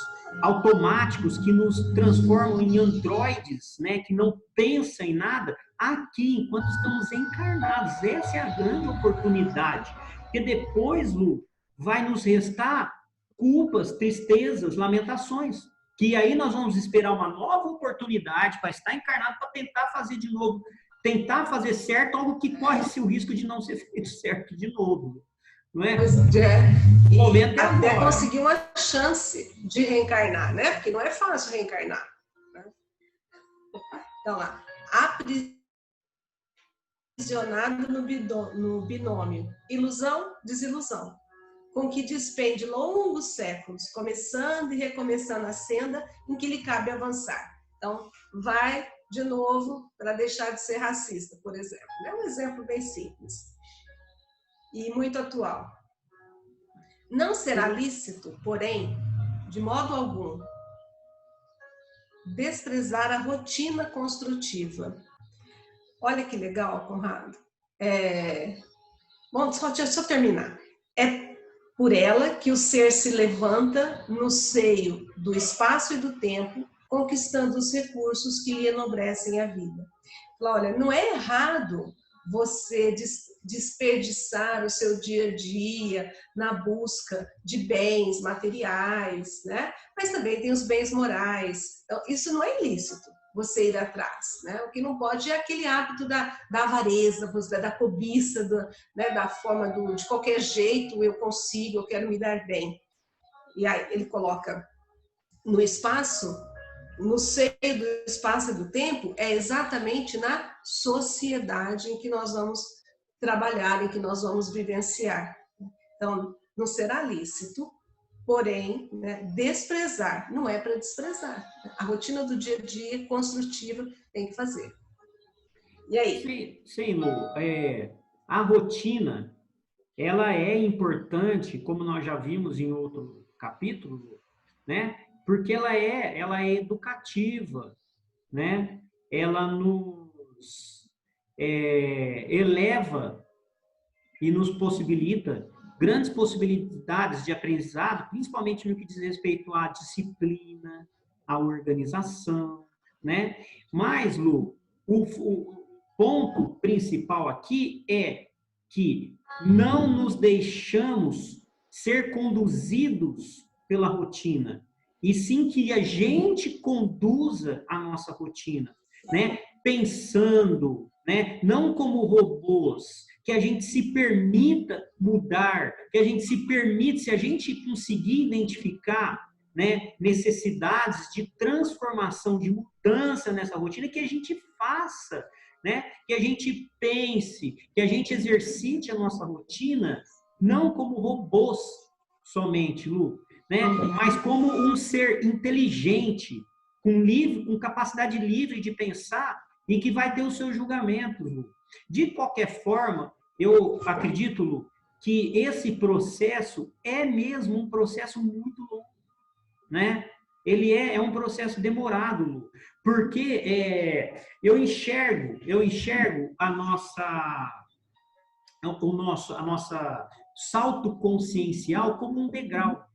automáticos que nos transformam em androides, né? Que não pensam em nada aqui, enquanto estamos encarnados. Essa é a grande oportunidade. Porque depois, Lu, vai nos restar culpas, tristezas, lamentações. Que aí nós vamos esperar uma nova oportunidade para estar encarnado para tentar fazer de novo, tentar fazer certo algo que corre-se o risco de não ser feito certo de novo. Não é? O momento é até agora. Conseguir uma chance de reencarnar, né? Porque não é fácil reencarnar. Né? Então lá, aprisionado no binômio ilusão, desilusão, com que despende longos séculos, começando e recomeçando a senda em que lhe cabe avançar. Então, vai de novo para deixar de ser racista, por exemplo. É um exemplo bem simples e muito atual. Não será lícito, porém, de modo algum, desprezar a rotina construtiva. Olha que legal, Conrado. Bom, deixa eu terminar. É por ela que o ser se levanta no seio do espaço e do tempo, conquistando os recursos que lhe enobrecem a vida. Olha, não é errado você desperdiçar o seu dia a dia na busca de bens materiais, né? Mas também tem os bens morais. Então, isso não é ilícito, você ir atrás, né? O que não pode é aquele hábito da avareza, da cobiça, né? Da forma de qualquer jeito eu consigo, eu quero me dar bem. E aí ele coloca no espaço, no seio do espaço e do tempo, é exatamente na sociedade em que nós vamos trabalhar, em que nós vamos vivenciar. Então, não será lícito, porém, né, desprezar, não é para desprezar. A rotina do dia a dia construtiva tem que fazer. E aí? Sim, Lu. A rotina, ela é importante, como nós já vimos em outro capítulo, né? Porque ela é educativa, né? Ela nos eleva e nos possibilita grandes possibilidades de aprendizado, principalmente no que diz respeito à disciplina, à organização, né? Mas, Lu, o ponto principal aqui é que não nos deixamos ser conduzidos pela rotina, e sim que a gente conduza a nossa rotina, né? Pensando, né? Não como robôs, que a gente se permita mudar, que a gente se permita, se a gente conseguir identificar, né, necessidades de transformação, de mudança nessa rotina, que a gente faça, né? Que a gente pense, que a gente exercite a nossa rotina, não como robôs somente, Lu, né? Mas como um ser inteligente, com capacidade livre de pensar e que vai ter os seus julgamentos, Lu. De qualquer forma, eu acredito, Lu, que esse processo é mesmo um processo muito longo, né? Ele é um processo demorado, Lu, porque eu enxergo a nossa salto consciencial como um degrau,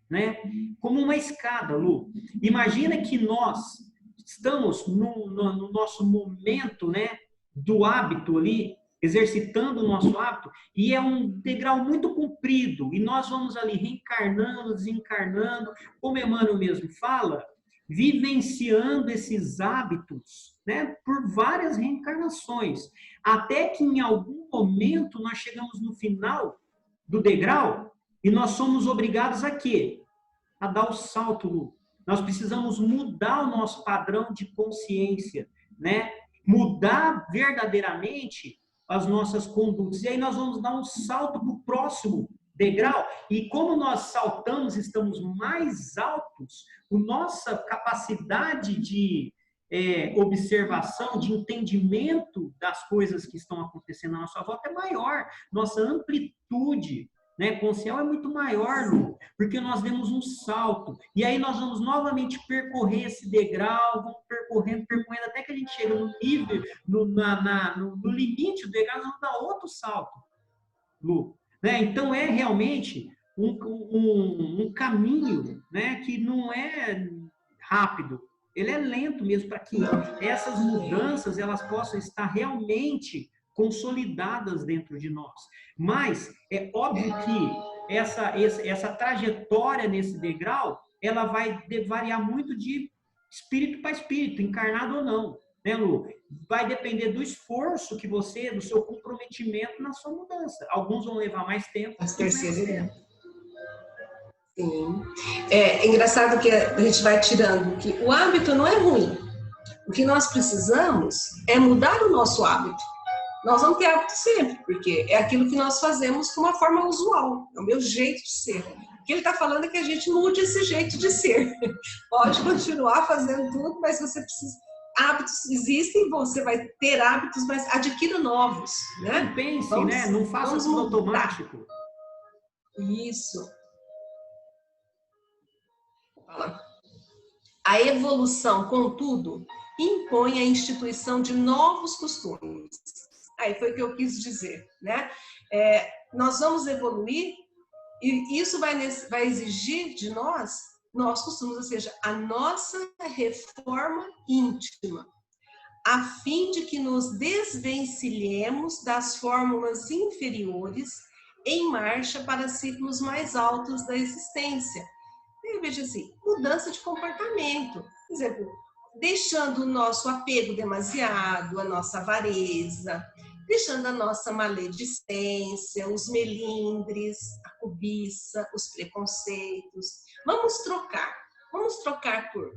né? Como uma escada, Lu. Imagina que nós estamos no nosso momento, né, do hábito ali, exercitando o nosso hábito, e é um degrau muito comprido, e nós vamos ali reencarnando, desencarnando, como Emmanuel mesmo fala, vivenciando esses hábitos, né, por várias reencarnações, até que em algum momento nós chegamos no final do degrau e nós somos obrigados a quê? A dar o salto, Lu. Nós precisamos mudar o nosso padrão de consciência, né? Mudar verdadeiramente as nossas condutas. E aí nós vamos dar um salto para o próximo degrau. E como nós saltamos, estamos mais altos, a nossa capacidade de observação, de entendimento das coisas que estão acontecendo à nossa volta é maior. Nossa amplitude, né, consciencial é muito maior, Lu, porque nós demos um salto. E aí nós vamos novamente percorrer esse degrau, vamos percorrendo, até que a gente chega no nível, no limite do degrau, nós vamos dar outro salto, Lu. Né? Então é realmente um caminho, né, que não é rápido, ele é lento mesmo, para que essas mudanças elas possam estar realmente consolidadas dentro de nós. Mas é óbvio que essa trajetória nesse degrau, ela vai variar muito de espírito para espírito, encarnado ou não, né, Lu? Vai depender do esforço que você, do seu comprometimento na sua mudança. Alguns vão levar mais tempo. As terceiras. Sim. É engraçado que a gente vai tirando que o hábito não é ruim. O que nós precisamos é mudar o nosso hábito. Nós vamos ter hábito sempre, porque é aquilo que nós fazemos de uma forma usual. É o meu jeito de ser. O que ele está falando é que a gente mude esse jeito de ser. Pode continuar fazendo tudo, mas você precisa... Hábitos existem, você vai ter hábitos, mas adquira novos, né? Não pense, né? Não faça tudo automático. Isso. A evolução, contudo, impõe a instituição de novos costumes. Aí foi o que eu quis dizer, né? Nós vamos evoluir e isso vai exigir de nós nossos costumes, ou seja, a nossa reforma íntima, a fim de que nos desvencilhemos das fórmulas inferiores em marcha para ciclos mais altos da existência. Eu vejo assim, mudança de comportamento. Por exemplo, deixando o nosso apego demasiado, a nossa avareza, deixando a nossa maledicência, os melindres, a cobiça, os preconceitos. Vamos trocar por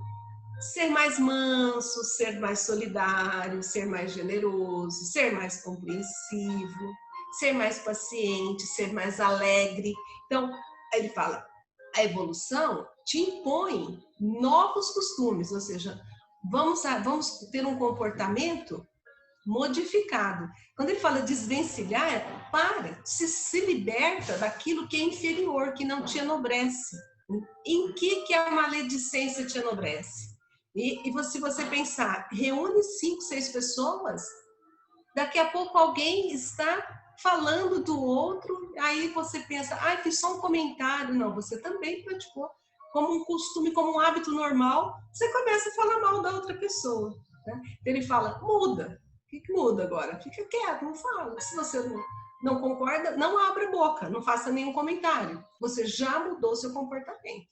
ser mais manso, ser mais solidário, ser mais generoso, ser mais compreensivo, ser mais paciente, ser mais alegre. Então, ele fala, a evolução te impõe novos costumes, ou seja, vamos ter um comportamento modificado. Quando ele fala desvencilhar, se liberta daquilo que é inferior, que não te enobrece. Em que a maledicência te enobrece? E se você pensar, reúne 5, 6 pessoas, daqui a pouco alguém está falando do outro, aí você pensa, fiz só um comentário. Não, você também praticou como um costume, como um hábito normal, você começa a falar mal da outra pessoa. Né? Então ele fala, muda. O que muda agora? Fica quieto, não fala. Se você não concorda, não abra a boca, não faça nenhum comentário. Você já mudou seu comportamento.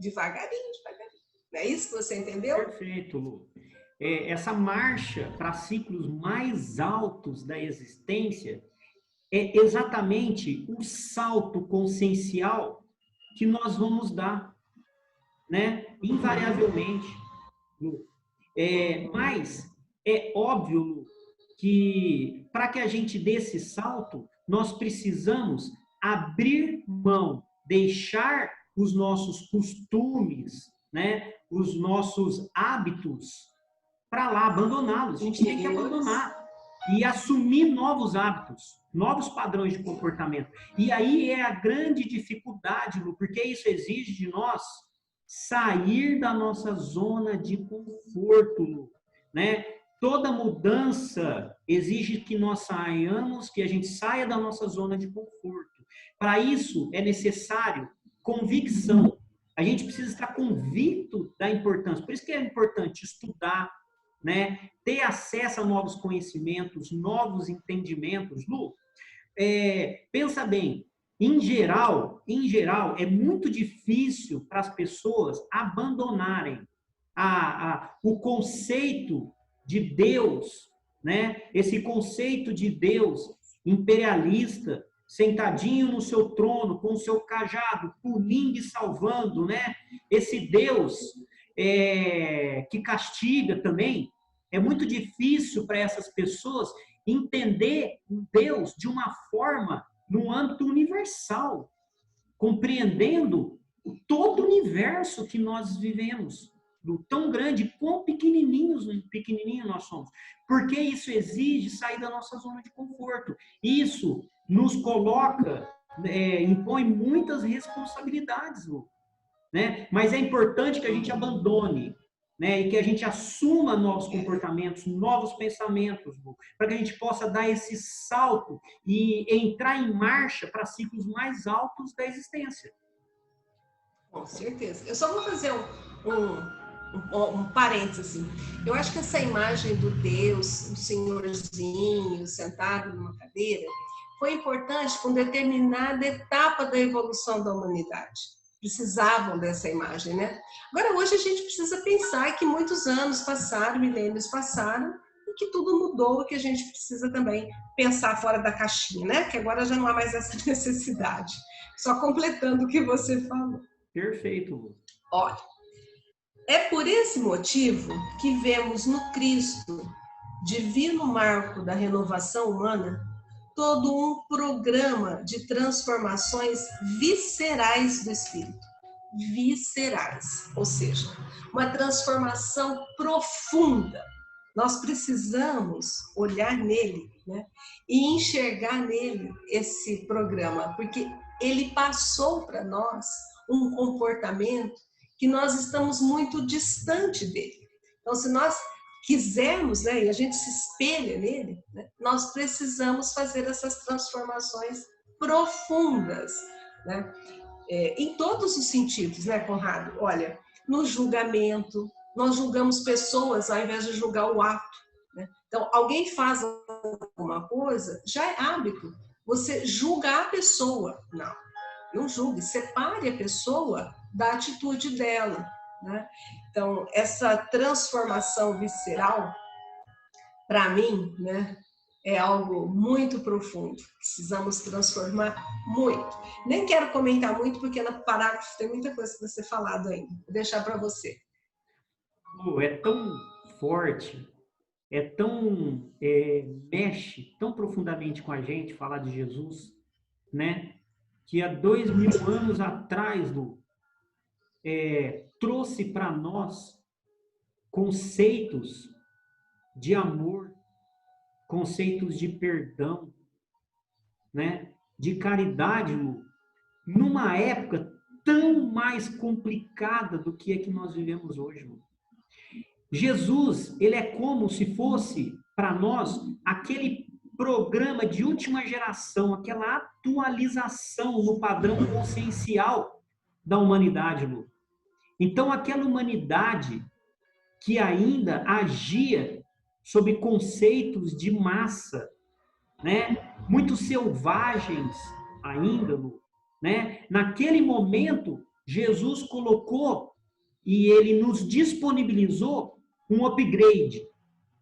Devagarinho, devagarinho. Não é isso que você entendeu? Perfeito, Lu. Essa marcha para ciclos mais altos da existência é exatamente o salto consciencial que nós vamos dar, né? Invariavelmente, Lu. Mas é óbvio, Lu, que para que a gente dê esse salto, nós precisamos abrir mão, deixar os nossos costumes, né? Os nossos hábitos para lá, abandoná-los. A gente tem que abandonar e assumir novos hábitos, novos padrões de comportamento. E aí é a grande dificuldade, Lu, porque isso exige de nós sair da nossa zona de conforto, Lu, né? Toda mudança exige que nós saiamos, que a gente saia da nossa zona de conforto. Para isso é necessário convicção. A gente precisa estar convicto da importância. Por isso que é importante estudar, né? Ter acesso a novos conhecimentos, novos entendimentos. Lu, pensa bem, em geral, é muito difícil para as pessoas abandonarem o conceito de Deus, né? Esse conceito de Deus imperialista, sentadinho no seu trono, com o seu cajado, punindo e salvando, né? Esse Deus que castiga também. É muito difícil para essas pessoas entender Deus de uma forma no âmbito universal, compreendendo todo o universo que nós vivemos, do tão grande, quão pequenininho nós somos. Porque isso exige sair da nossa zona de conforto. Isso nos coloca, impõe muitas responsabilidades, Lu, né? Mas é importante que a gente abandone, né? E que a gente assuma novos comportamentos, novos pensamentos, para que a gente possa dar esse salto e entrar em marcha para ciclos mais altos da existência. Com certeza. Eu só vou fazer um parênteses. Assim. Eu acho que essa imagem do Deus, um senhorzinho sentado numa cadeira, foi importante com determinada etapa da evolução da humanidade. Precisavam dessa imagem, né? Agora, hoje a gente precisa pensar que muitos anos passaram, milênios passaram, e que tudo mudou, e que a gente precisa também pensar fora da caixinha, né? Que agora já não há mais essa necessidade. Só completando o que você falou. Perfeito. Olha, é por esse motivo que vemos no Cristo, divino marco da renovação humana, todo um programa de transformações viscerais do espírito. Viscerais, ou seja, uma transformação profunda. Nós precisamos olhar nele, né, e enxergar nele esse programa, porque ele passou para nós um comportamento que nós estamos muito distante dele. Então, se nós quisermos, né, e a gente se espelha nele, né, nós precisamos fazer essas transformações profundas, né, em todos os sentidos, né, Conrado? Olha, no julgamento, nós julgamos pessoas ao invés de julgar o ato, né? Então, alguém faz alguma coisa, já é hábito. Você julgar a pessoa. Não julgue, separe a pessoa da atitude dela, né? Então, essa transformação visceral, para mim, né, é algo muito profundo. Precisamos transformar muito. Nem quero comentar muito, porque no parágrafo tem muita coisa para ser falado ainda. Vou deixar para você. É tão forte, mexe tão profundamente com a gente falar de Jesus, né? Que há 2000 anos atrás, Lu, trouxe para nós conceitos de amor, conceitos de perdão, né? De caridade, Lu, numa época tão mais complicada do que a que nós vivemos hoje, Lu. Jesus, ele é como se fosse, para nós, aquele programa de última geração, aquela atualização no padrão consciencial da humanidade, Lu. Então, aquela humanidade que ainda agia sob conceitos de massa, né? Muito selvagens ainda, Lu, né? Naquele momento, Jesus colocou e ele nos disponibilizou um upgrade.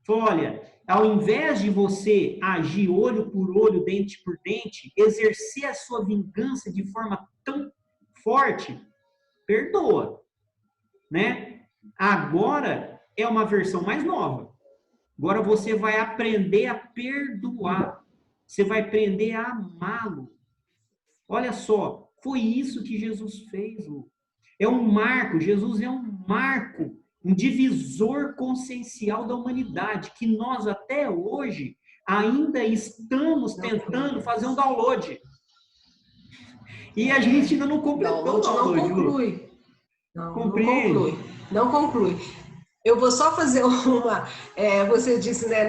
Falou, olha, ao invés de você agir olho por olho, dente por dente, exercer a sua vingança de forma tão forte, perdoa, né? Agora é uma versão mais nova. Agora você vai aprender a perdoar. Você vai aprender a amá-lo. Olha só, foi isso que Jesus fez, Lu. É um marco, Jesus é um marco, um divisor consciencial da humanidade, que nós até hoje ainda estamos tentando fazer um download. E a gente ainda não completou o download. Não conclui. Não conclui. Eu vou só fazer uma... você disse, né,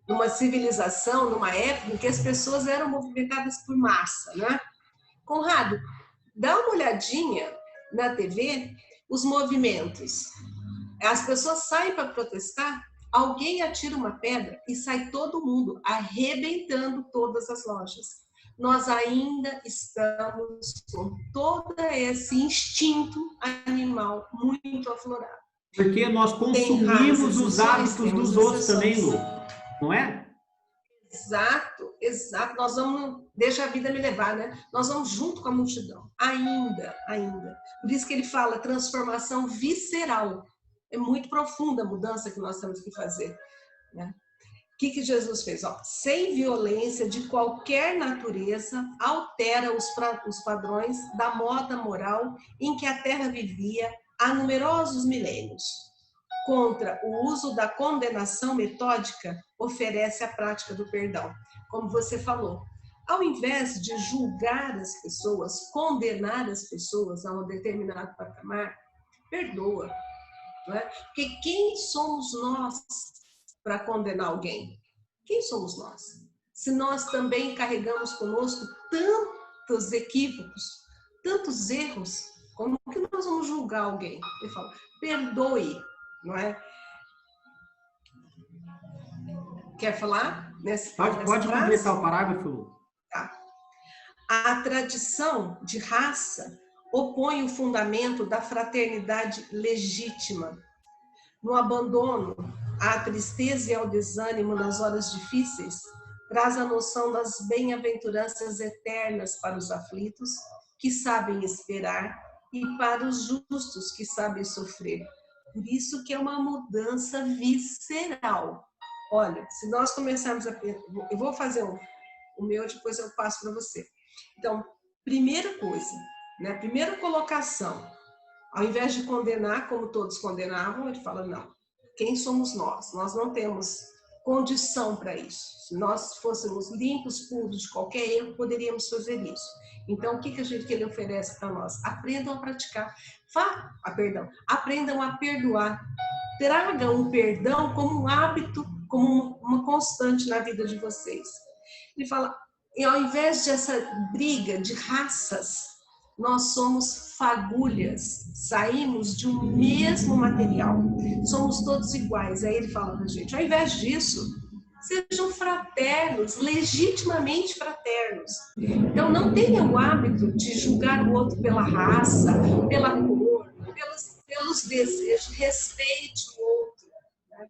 numa civilização, numa época em que as pessoas eram movimentadas por massa, né? Conrado, dá uma olhadinha na TV, os movimentos. As pessoas saem para protestar, alguém atira uma pedra e sai todo mundo arrebentando todas as lojas. Nós ainda estamos com todo esse instinto animal muito aflorado. Porque nós consumimos os hábitos dos outros também, Lu, não é? Exato. Nós vamos, deixa a vida me levar, né? Nós vamos junto com a multidão, ainda. Por isso que ele fala transformação visceral. É muito profunda a mudança que nós temos que fazer, né? O que Jesus fez? Sem violência de qualquer natureza, altera os padrões da moda moral em que a Terra vivia há numerosos milênios. Contra o uso da condenação metódica, oferece a prática do perdão. Como você falou, ao invés de julgar as pessoas, condenar as pessoas a um determinado patamar, perdoa. Não é? Porque quem somos nós para condenar alguém? Quem somos nós? Se nós também carregamos conosco tantos equívocos, tantos erros, como que nós vamos julgar alguém? Ele fala, perdoe, não é? Quer falar? Pode completar o parágrafo, Lu. Tá. A tradição de raça opõe o fundamento da fraternidade legítima. No abandono, à tristeza e ao desânimo nas horas difíceis, traz a noção das bem-aventuranças eternas para os aflitos, que sabem esperar, e para os justos, que sabem sofrer. Por isso que é uma mudança visceral. Olha, se nós começarmos a... Eu vou fazer o meu, depois eu passo para você. Então, primeira coisa, né? Primeira colocação, ao invés de condenar como todos condenavam, ele fala, não, quem somos nós? Nós não temos condição para isso. Se nós fôssemos limpos, puros de qualquer erro, poderíamos fazer isso. Então, o que ele oferece para nós? Aprendam a praticar. Aprendam a perdoar. Tragam o perdão como um hábito, como uma constante na vida de vocês. Ele fala, e ao invés dessa briga de raças, nós somos fagulhas, saímos de um mesmo material, somos todos iguais. Aí ele fala pra gente, ao invés disso, sejam fraternos, legitimamente fraternos. Então não tenham o hábito de julgar o outro pela raça, pela cor, pelos desejos, respeite o outro. Né?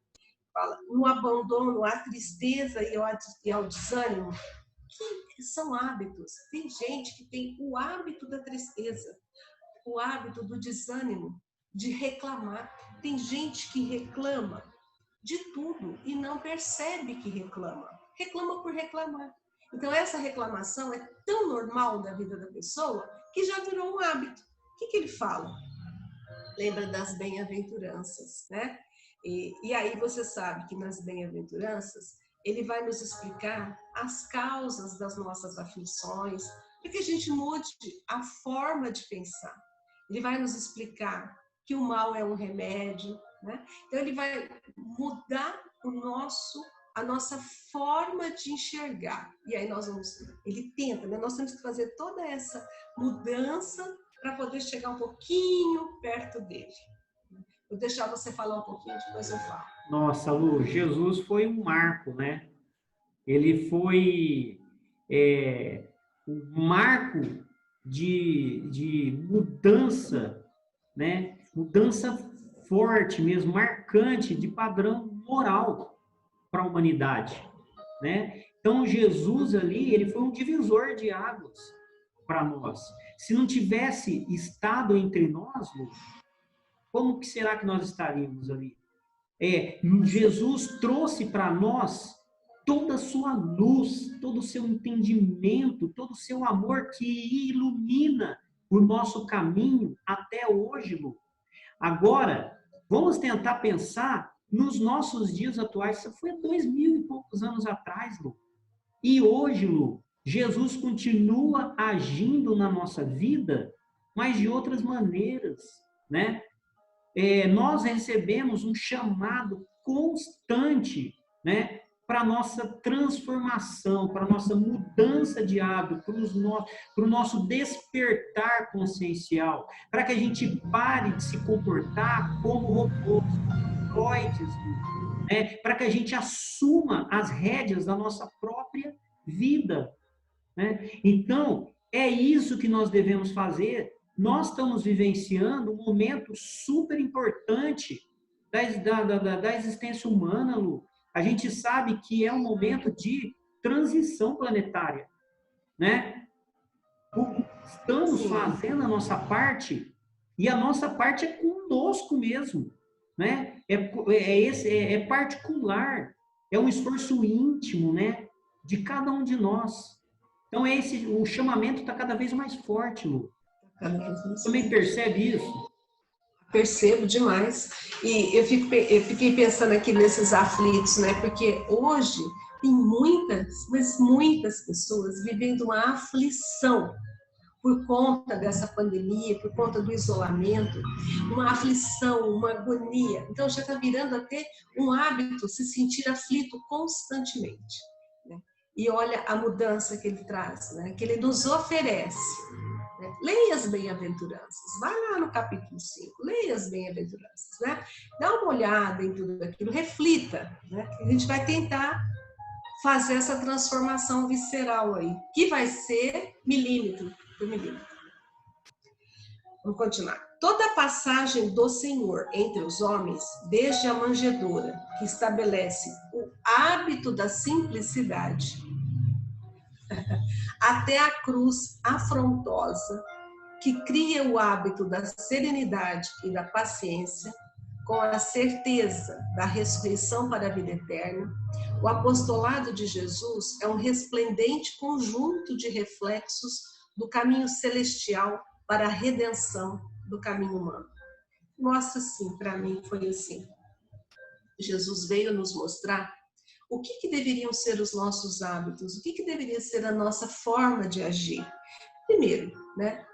Fala, no abandono, à tristeza e ao desânimo, que são hábitos. Tem gente que tem o hábito da tristeza, o hábito do desânimo, de reclamar. Tem gente que reclama de tudo e não percebe que reclama. Reclama por reclamar. Então essa reclamação é tão normal da vida da pessoa que já virou um hábito. O que ele fala? Lembra das bem-aventuranças, né? E aí você sabe que nas bem-aventuranças ele vai nos explicar as causas das nossas aflições, para que a gente mude a forma de pensar. Ele vai nos explicar que o mal é um remédio, né? Então ele vai mudar a nossa forma de enxergar. E aí ele tenta, né? Nós temos que fazer toda essa mudança para poder chegar um pouquinho perto dele. Vou deixar você falar um pouquinho, depois eu falo. Nossa, Lu, Jesus foi um marco, né? Ele foi um marco de mudança, né? Mudança forte mesmo, marcante de padrão moral para a humanidade, né? Então, Jesus ali, ele foi um divisor de águas para nós. Se não tivesse estado entre nós, Lu, como que será que nós estaríamos ali? Jesus trouxe para nós toda a sua luz, todo o seu entendimento, todo o seu amor que ilumina o nosso caminho até hoje, Lu. Agora, vamos tentar pensar nos nossos dias atuais. Isso foi 2000 e poucos anos atrás, Lu. E hoje, Lu, Jesus continua agindo na nossa vida, mas de outras maneiras, né? Nós recebemos um chamado constante, né, para a nossa transformação, para a nossa mudança de hábito, para o nosso despertar consciencial, para que a gente pare de se comportar como robôs, como androides, né, para que a gente assuma as rédeas da nossa própria vida. Né? Então, é isso que nós devemos fazer. Nós estamos vivenciando um momento super importante da existência humana, Lu. A gente sabe que é um momento de transição planetária, né? Estamos fazendo a nossa parte e a nossa parte é conosco mesmo, né? É particular, é um esforço íntimo, né? De cada um de nós. Então, o chamamento está cada vez mais forte, Lu. Você também percebe isso? Percebo demais. E eu fiquei pensando aqui nesses aflitos, né? Porque hoje tem muitas pessoas vivendo uma aflição por conta dessa pandemia, por conta do isolamento, uma aflição, uma agonia. Então já está virando até um hábito se sentir aflito constantemente. Né? E olha a mudança que ele traz, né? Que ele nos oferece. Né? Leia as bem-aventuranças, vai lá no capítulo 5, leia as bem-aventuranças, né? Dá uma olhada em tudo aquilo, reflita, né? A gente vai tentar fazer essa transformação visceral aí, que vai ser milímetro por milímetro. Vamos continuar. Toda a passagem do Senhor entre os homens, desde a manjedoura, que estabelece o hábito da simplicidade, até a cruz afrontosa, que cria o hábito da serenidade e da paciência, com a certeza da ressurreição para a vida eterna, o apostolado de Jesus é um resplendente conjunto de reflexos do caminho celestial para a redenção do caminho humano. Mostra assim, para mim foi assim. Jesus veio nos mostrar o que deveriam ser os nossos hábitos, o que deveria ser a nossa forma de agir. Primeiro, né,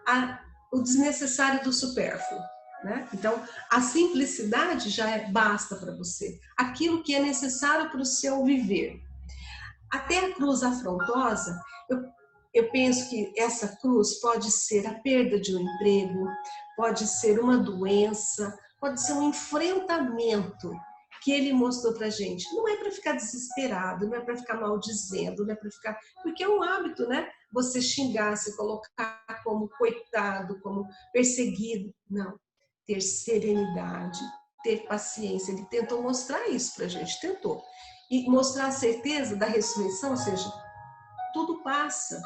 o desnecessário do supérfluo. né? Então, a simplicidade já basta para você. Aquilo que é necessário para o seu viver. Até a cruz afrontosa, eu penso que essa cruz pode ser a perda de um emprego, pode ser uma doença, pode ser um enfrentamento que ele mostrou para a gente. Não é para ficar desesperado, não é para ficar maldizendo, não é para ficar... Porque é um hábito, né? Você xingar, se colocar como coitado, como perseguido. Não. Ter serenidade, ter paciência. Ele tentou mostrar isso para a gente, tentou. E mostrar a certeza da ressurreição, ou seja, tudo passa,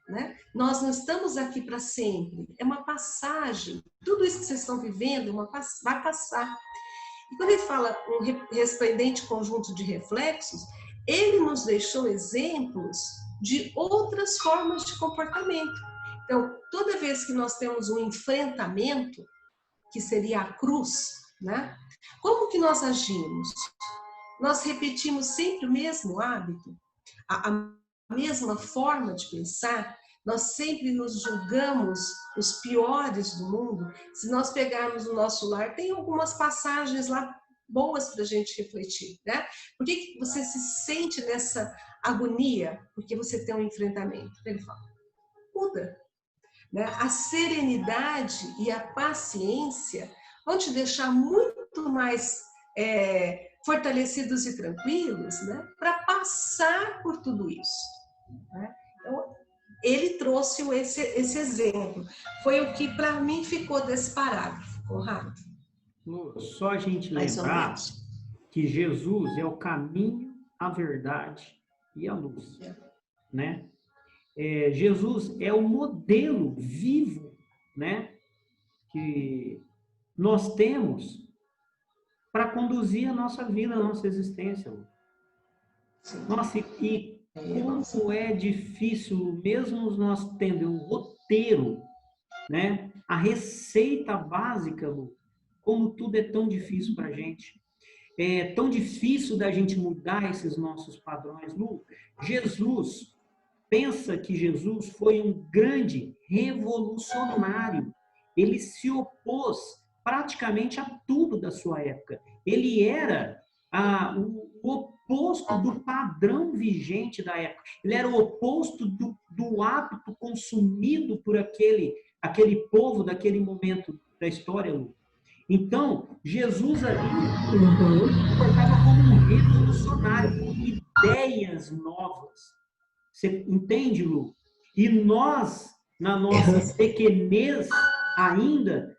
né? Nós não estamos aqui para sempre, é uma passagem. Tudo isso que vocês estão vivendo vai passar. E quando ele fala um resplendente conjunto de reflexos, ele nos deixou exemplos de outras formas de comportamento. Então, toda vez que nós temos um enfrentamento, que seria a cruz, né? Como que nós agimos? Nós repetimos sempre o mesmo hábito, a mesma forma de pensar, nós sempre nos julgamos os piores do mundo. Se nós pegarmos o nosso lar, tem algumas passagens lá boas para a gente refletir, né? Por que você se sente nessa agonia? Porque você tem um enfrentamento. Ele fala, muda. Né? A serenidade e a paciência vão te deixar muito mais fortalecidos e tranquilos, né? Para passar por tudo isso. Né? Então, ele trouxe esse exemplo. Foi o que para mim ficou desse parágrafo, Conrado. Só a gente lembrar que Jesus é o caminho, a verdade e a luz. Né? Jesus é o modelo vivo, né, que nós temos para conduzir a nossa vida, a nossa existência. Nossa, e como é difícil, mesmo nós tendo um roteiro, né, a receita básica, Lu, como tudo é tão difícil para a gente. É tão difícil da gente mudar esses nossos padrões. Lu, pensa que Jesus foi um grande revolucionário. Ele se opôs praticamente a tudo da sua época. Ele era o oposto do padrão vigente da época. Ele era o oposto do hábito consumido por aquele povo daquele momento da história, Lu. Então, Jesus ali se comportava como um revolucionário, com ideias novas. Você entende, Lu? E nós, na nossa pequenez, ainda,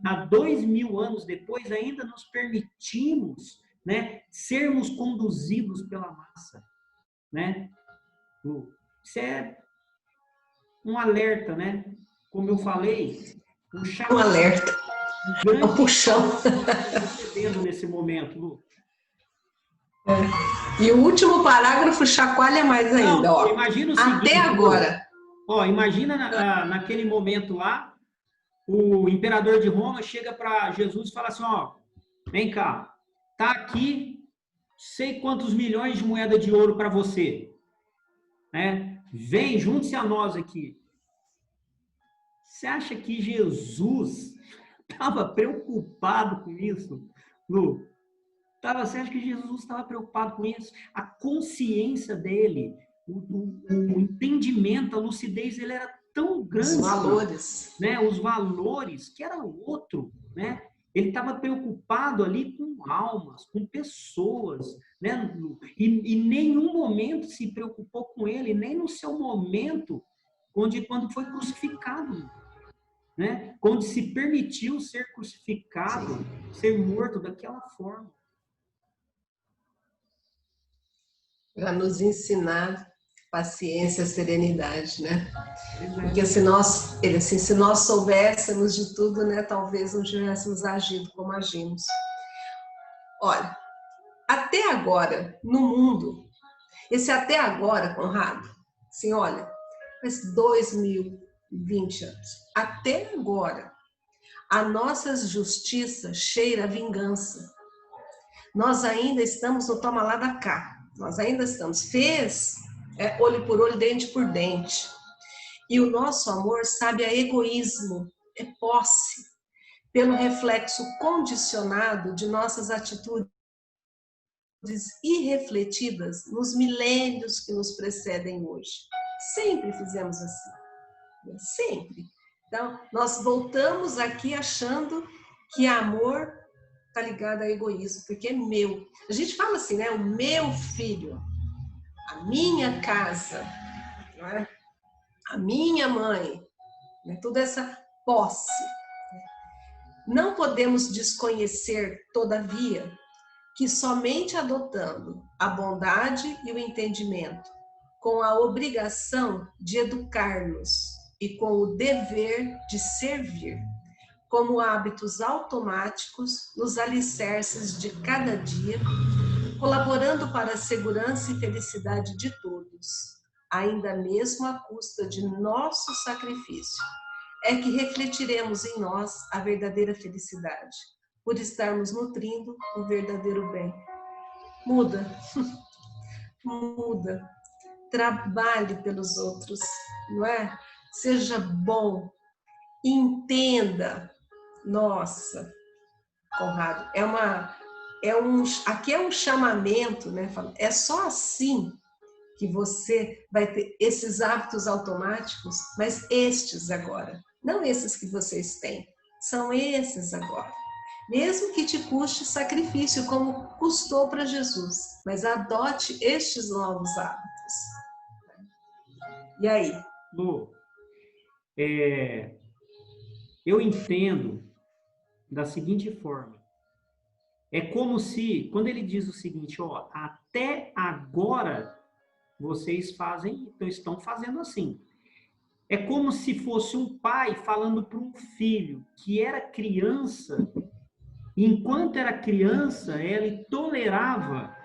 há 2000 anos depois, ainda nos permitimos, né, sermos conduzidos pela massa. Né? Lu, isso é um alerta, né? Como eu falei, um alerta. Um grande puxão nesse momento, Lu. E o último parágrafo chacoalha mais ainda. Não, ó. Imagina o seguinte, até agora. Ó, imagina naquele momento lá, o imperador de Roma chega para Jesus e fala assim, ó, vem cá, tá aqui sei quantos milhões de moeda de ouro para você. Né? Vem, junte-se a nós aqui. Você acha que Jesus estava preocupado com isso, Lu? Você acha que Jesus estava preocupado com isso? A consciência dele, o entendimento, a lucidez, ele era tão grande. Os valores. Né? Os valores, que era outro. Né? Ele estava preocupado ali com almas, com pessoas. Né? E em nenhum momento se preocupou com ele, nem no seu momento, quando foi crucificado. Né? Quando se permitiu ser crucificado, ser morto daquela forma. Para nos ensinar paciência, serenidade, né? Porque se nós soubéssemos de tudo, né, talvez não tivéssemos agido como agimos. Olha, até agora, no mundo, esse até agora, Conrado, assim, olha, faz 2020 anos, até agora, a nossa justiça cheira a vingança. Nós ainda estamos no toma lá da cá. Nós ainda estamos, olho por olho, dente por dente. E o nosso amor sabe a egoísmo, é posse, pelo reflexo condicionado de nossas atitudes irrefletidas nos milênios que nos precedem hoje. Sempre fizemos assim, né? Sempre. Então, nós voltamos aqui achando que amor está ligado a egoísmo, porque é meu. A gente fala assim, né? O meu filho, a minha casa, não é? A minha mãe, né? Toda essa posse. Não podemos desconhecer, todavia, que somente adotando a bondade e o entendimento, com a obrigação de educar-nos e com o dever de servir, como hábitos automáticos nos alicerces de cada dia, colaborando para a segurança e felicidade de todos, ainda mesmo à custa de nosso sacrifício, é que refletiremos em nós a verdadeira felicidade, por estarmos nutrindo o verdadeiro bem. Muda, muda, trabalhe pelos outros, não é? Seja bom, entenda. Nossa, Conrado, aqui é um chamamento, né? É só assim que você vai ter esses hábitos automáticos, mas estes agora, não esses que vocês têm, são esses agora. Mesmo que te custe sacrifício, como custou para Jesus, mas adote estes novos hábitos. E aí? Lu, eu entendo da seguinte forma. É como se, quando ele diz o seguinte, ó, até agora vocês estão fazendo assim. É como se fosse um pai falando para um filho que era criança, e enquanto era criança, ele tolerava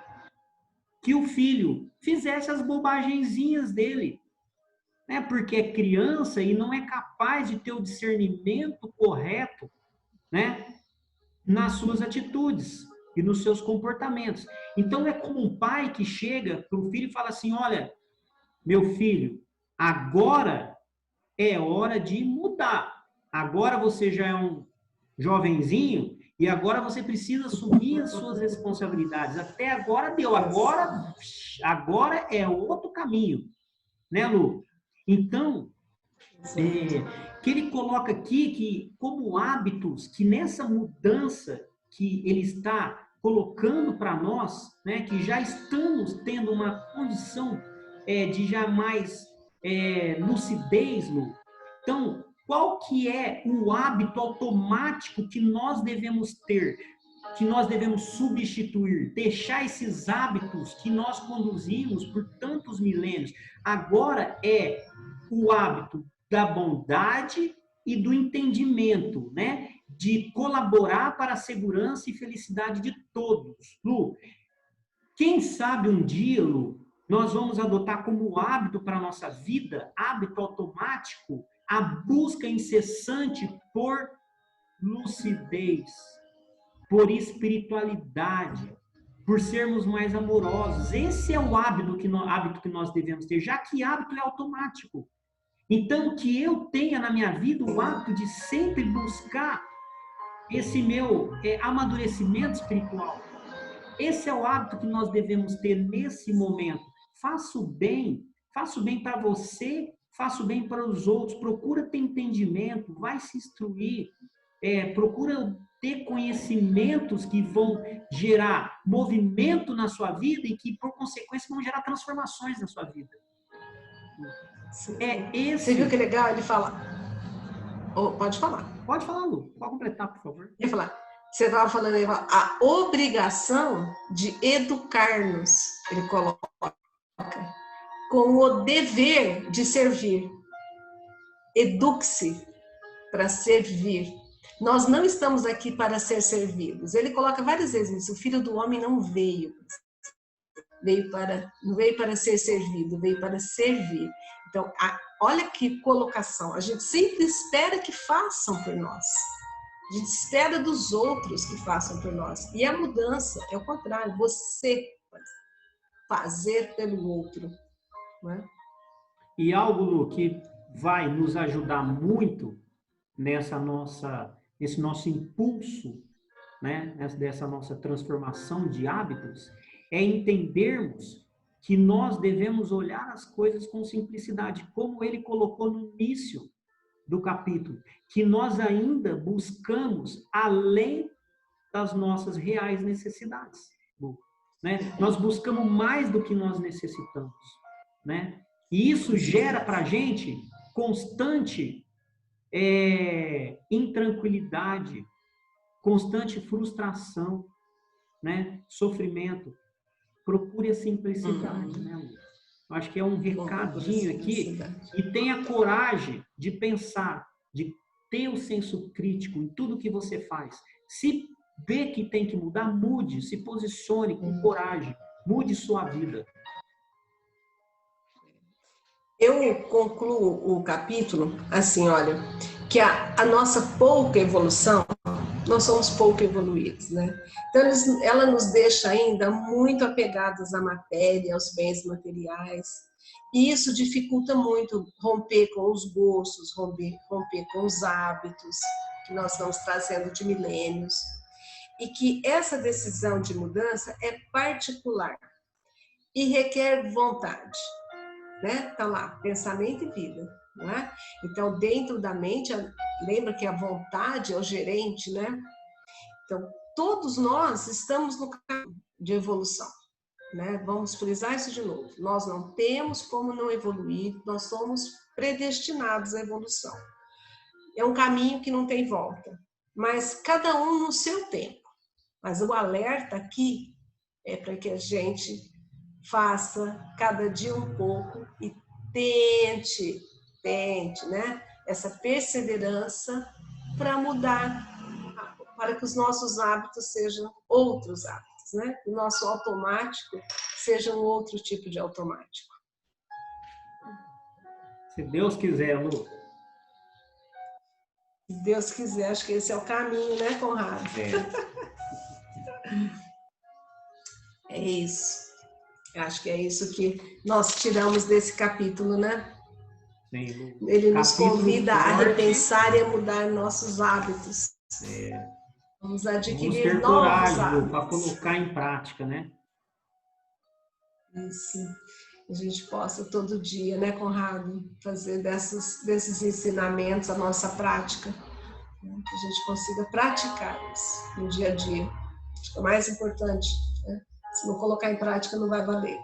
que o filho fizesse as bobagenzinhas dele, né? Porque é criança e não é capaz de ter o discernimento correto, né? Nas suas atitudes e nos seus comportamentos. Então é como um pai que chega para o filho e fala assim: olha, meu filho, agora é hora de mudar. Agora você já é um jovenzinho e agora você precisa assumir as suas responsabilidades. Até agora deu, agora é outro caminho, né, Lu? Então, que ele coloca aqui que como hábitos, que nessa mudança que ele está colocando para nós, né, que já estamos tendo uma condição de jamais lucidez, Lu. Então, qual que é o hábito automático que nós devemos ter, que nós devemos substituir, deixar esses hábitos que nós conduzimos por tantos milênios? Agora é o hábito da bondade e do entendimento, né? De colaborar para a segurança e felicidade de todos. Lu, quem sabe um dia, Lu, nós vamos adotar como hábito para a nossa vida, hábito automático, a busca incessante por lucidez, por espiritualidade, por sermos mais amorosos. Esse é o hábito que nós devemos ter, já que hábito é automático. Então, que eu tenha na minha vida o hábito de sempre buscar esse meu amadurecimento espiritual. Esse é o hábito que nós devemos ter nesse momento. Faça o bem para você, faça o bem para os outros, procura ter entendimento, vai se instruir, procura ter conhecimentos que vão gerar movimento na sua vida e que, por consequência, vão gerar transformações na sua vida. Você viu que legal? Ele fala... Oh, pode falar. Pode falar, Lu. Pode completar, por favor. Ele fala... Você estava falando aí, a obrigação de educar-nos, ele coloca, com o dever de servir. Eduque-se para servir. Nós não estamos aqui para ser servidos. Ele coloca várias vezes isso. O Filho do Homem não veio. Não veio para ser servido, veio para servir. Então, olha que colocação. A gente sempre espera que façam por nós. A gente espera dos outros que façam por nós. E a mudança é o contrário. Você fazer pelo outro. Não é? E algo, Lu, que vai nos ajudar muito nesse nosso impulso, né, dessa nossa transformação de hábitos, é entendermos que nós devemos olhar as coisas com simplicidade, como ele colocou no início do capítulo, que nós ainda buscamos além das nossas reais necessidades, né? Nós buscamos mais do que nós necessitamos, né? E isso gera para a gente constante intranquilidade, constante frustração, né? Sofrimento. Procure a simplicidade, né, Lu? Eu acho que é um recadinho aqui. E tenha coragem de pensar, de ter o senso crítico em tudo que você faz. Se vê que tem que mudar, mude, se posicione com coragem, mude sua vida. Eu concluo o capítulo assim, olha, que a nossa pouca evolução, nós somos pouco evoluídos, né? Então, ela nos deixa ainda muito apegados à matéria, aos bens materiais, e isso dificulta muito romper com os gostos, romper com os hábitos que nós estamos trazendo de milênios, e que essa decisão de mudança é particular e requer vontade, né? Então lá, pensamento e vida, né? Então dentro da mente, lembra que a vontade é o gerente, né? Então todos nós estamos no caminho de evolução, né? Vamos frisar isso de novo. Nós não temos como não evoluir, nós somos predestinados à evolução. É um caminho que não tem volta, mas cada um no seu tempo. Mas o alerta aqui é para que a gente faça cada dia um pouco e tente, né? Essa perseverança para mudar, para que os nossos hábitos sejam outros hábitos, né? O nosso automático seja um outro tipo de automático. Se Deus quiser, Lu. Se Deus quiser, acho que esse é o caminho, né, Conrado? É isso. Acho que é isso que nós tiramos desse capítulo, né? Sim, ele nos convida a repensar e a mudar nossos hábitos. Vamos adquirir novos hábitos. Para colocar em prática, né? Isso. A gente possa todo dia, né, Conrado, fazer desses ensinamentos a nossa prática. Né? Que a gente consiga praticar isso no dia a dia. Acho que é o mais importante. Né? Se não colocar em prática, não vai valer.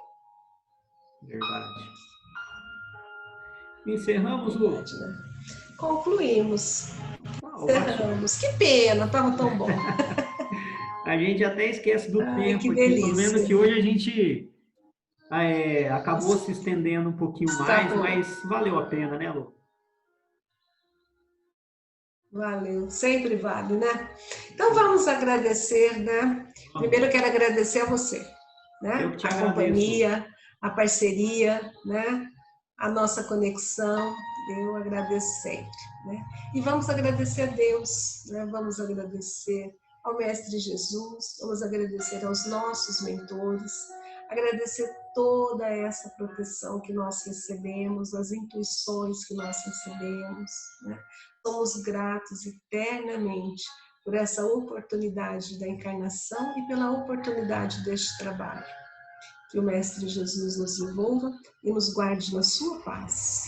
Verdade. Encerramos, Lu? Verdade, né? Concluímos. Encerramos. Que pena, estava tão bom. A gente até esquece do tempo que aqui. delícia. Tô vendo que hoje a gente acabou se estendendo um pouquinho mais, mas valeu a pena, né, Lu? Valeu, sempre vale, né? Então vamos agradecer, né? Primeiro eu quero agradecer a você, né? Eu que te a agradeço. Companhia, a parceria, né? A nossa conexão, eu agradeço sempre, né? E vamos agradecer a Deus, né? Vamos agradecer ao Mestre Jesus, vamos agradecer aos nossos mentores, agradecer toda essa proteção que nós recebemos, as intuições que nós recebemos, né? Somos gratos eternamente por essa oportunidade da encarnação e pela oportunidade deste trabalho. Que o Mestre Jesus nos envolva e nos guarde na sua paz.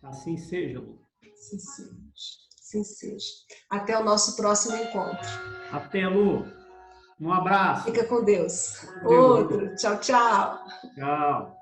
Assim seja, Lu. Assim seja. Assim seja. Até o nosso próximo encontro. Até, Lu. Um abraço. Fica com Deus. Outro. Tchau, tchau. Tchau.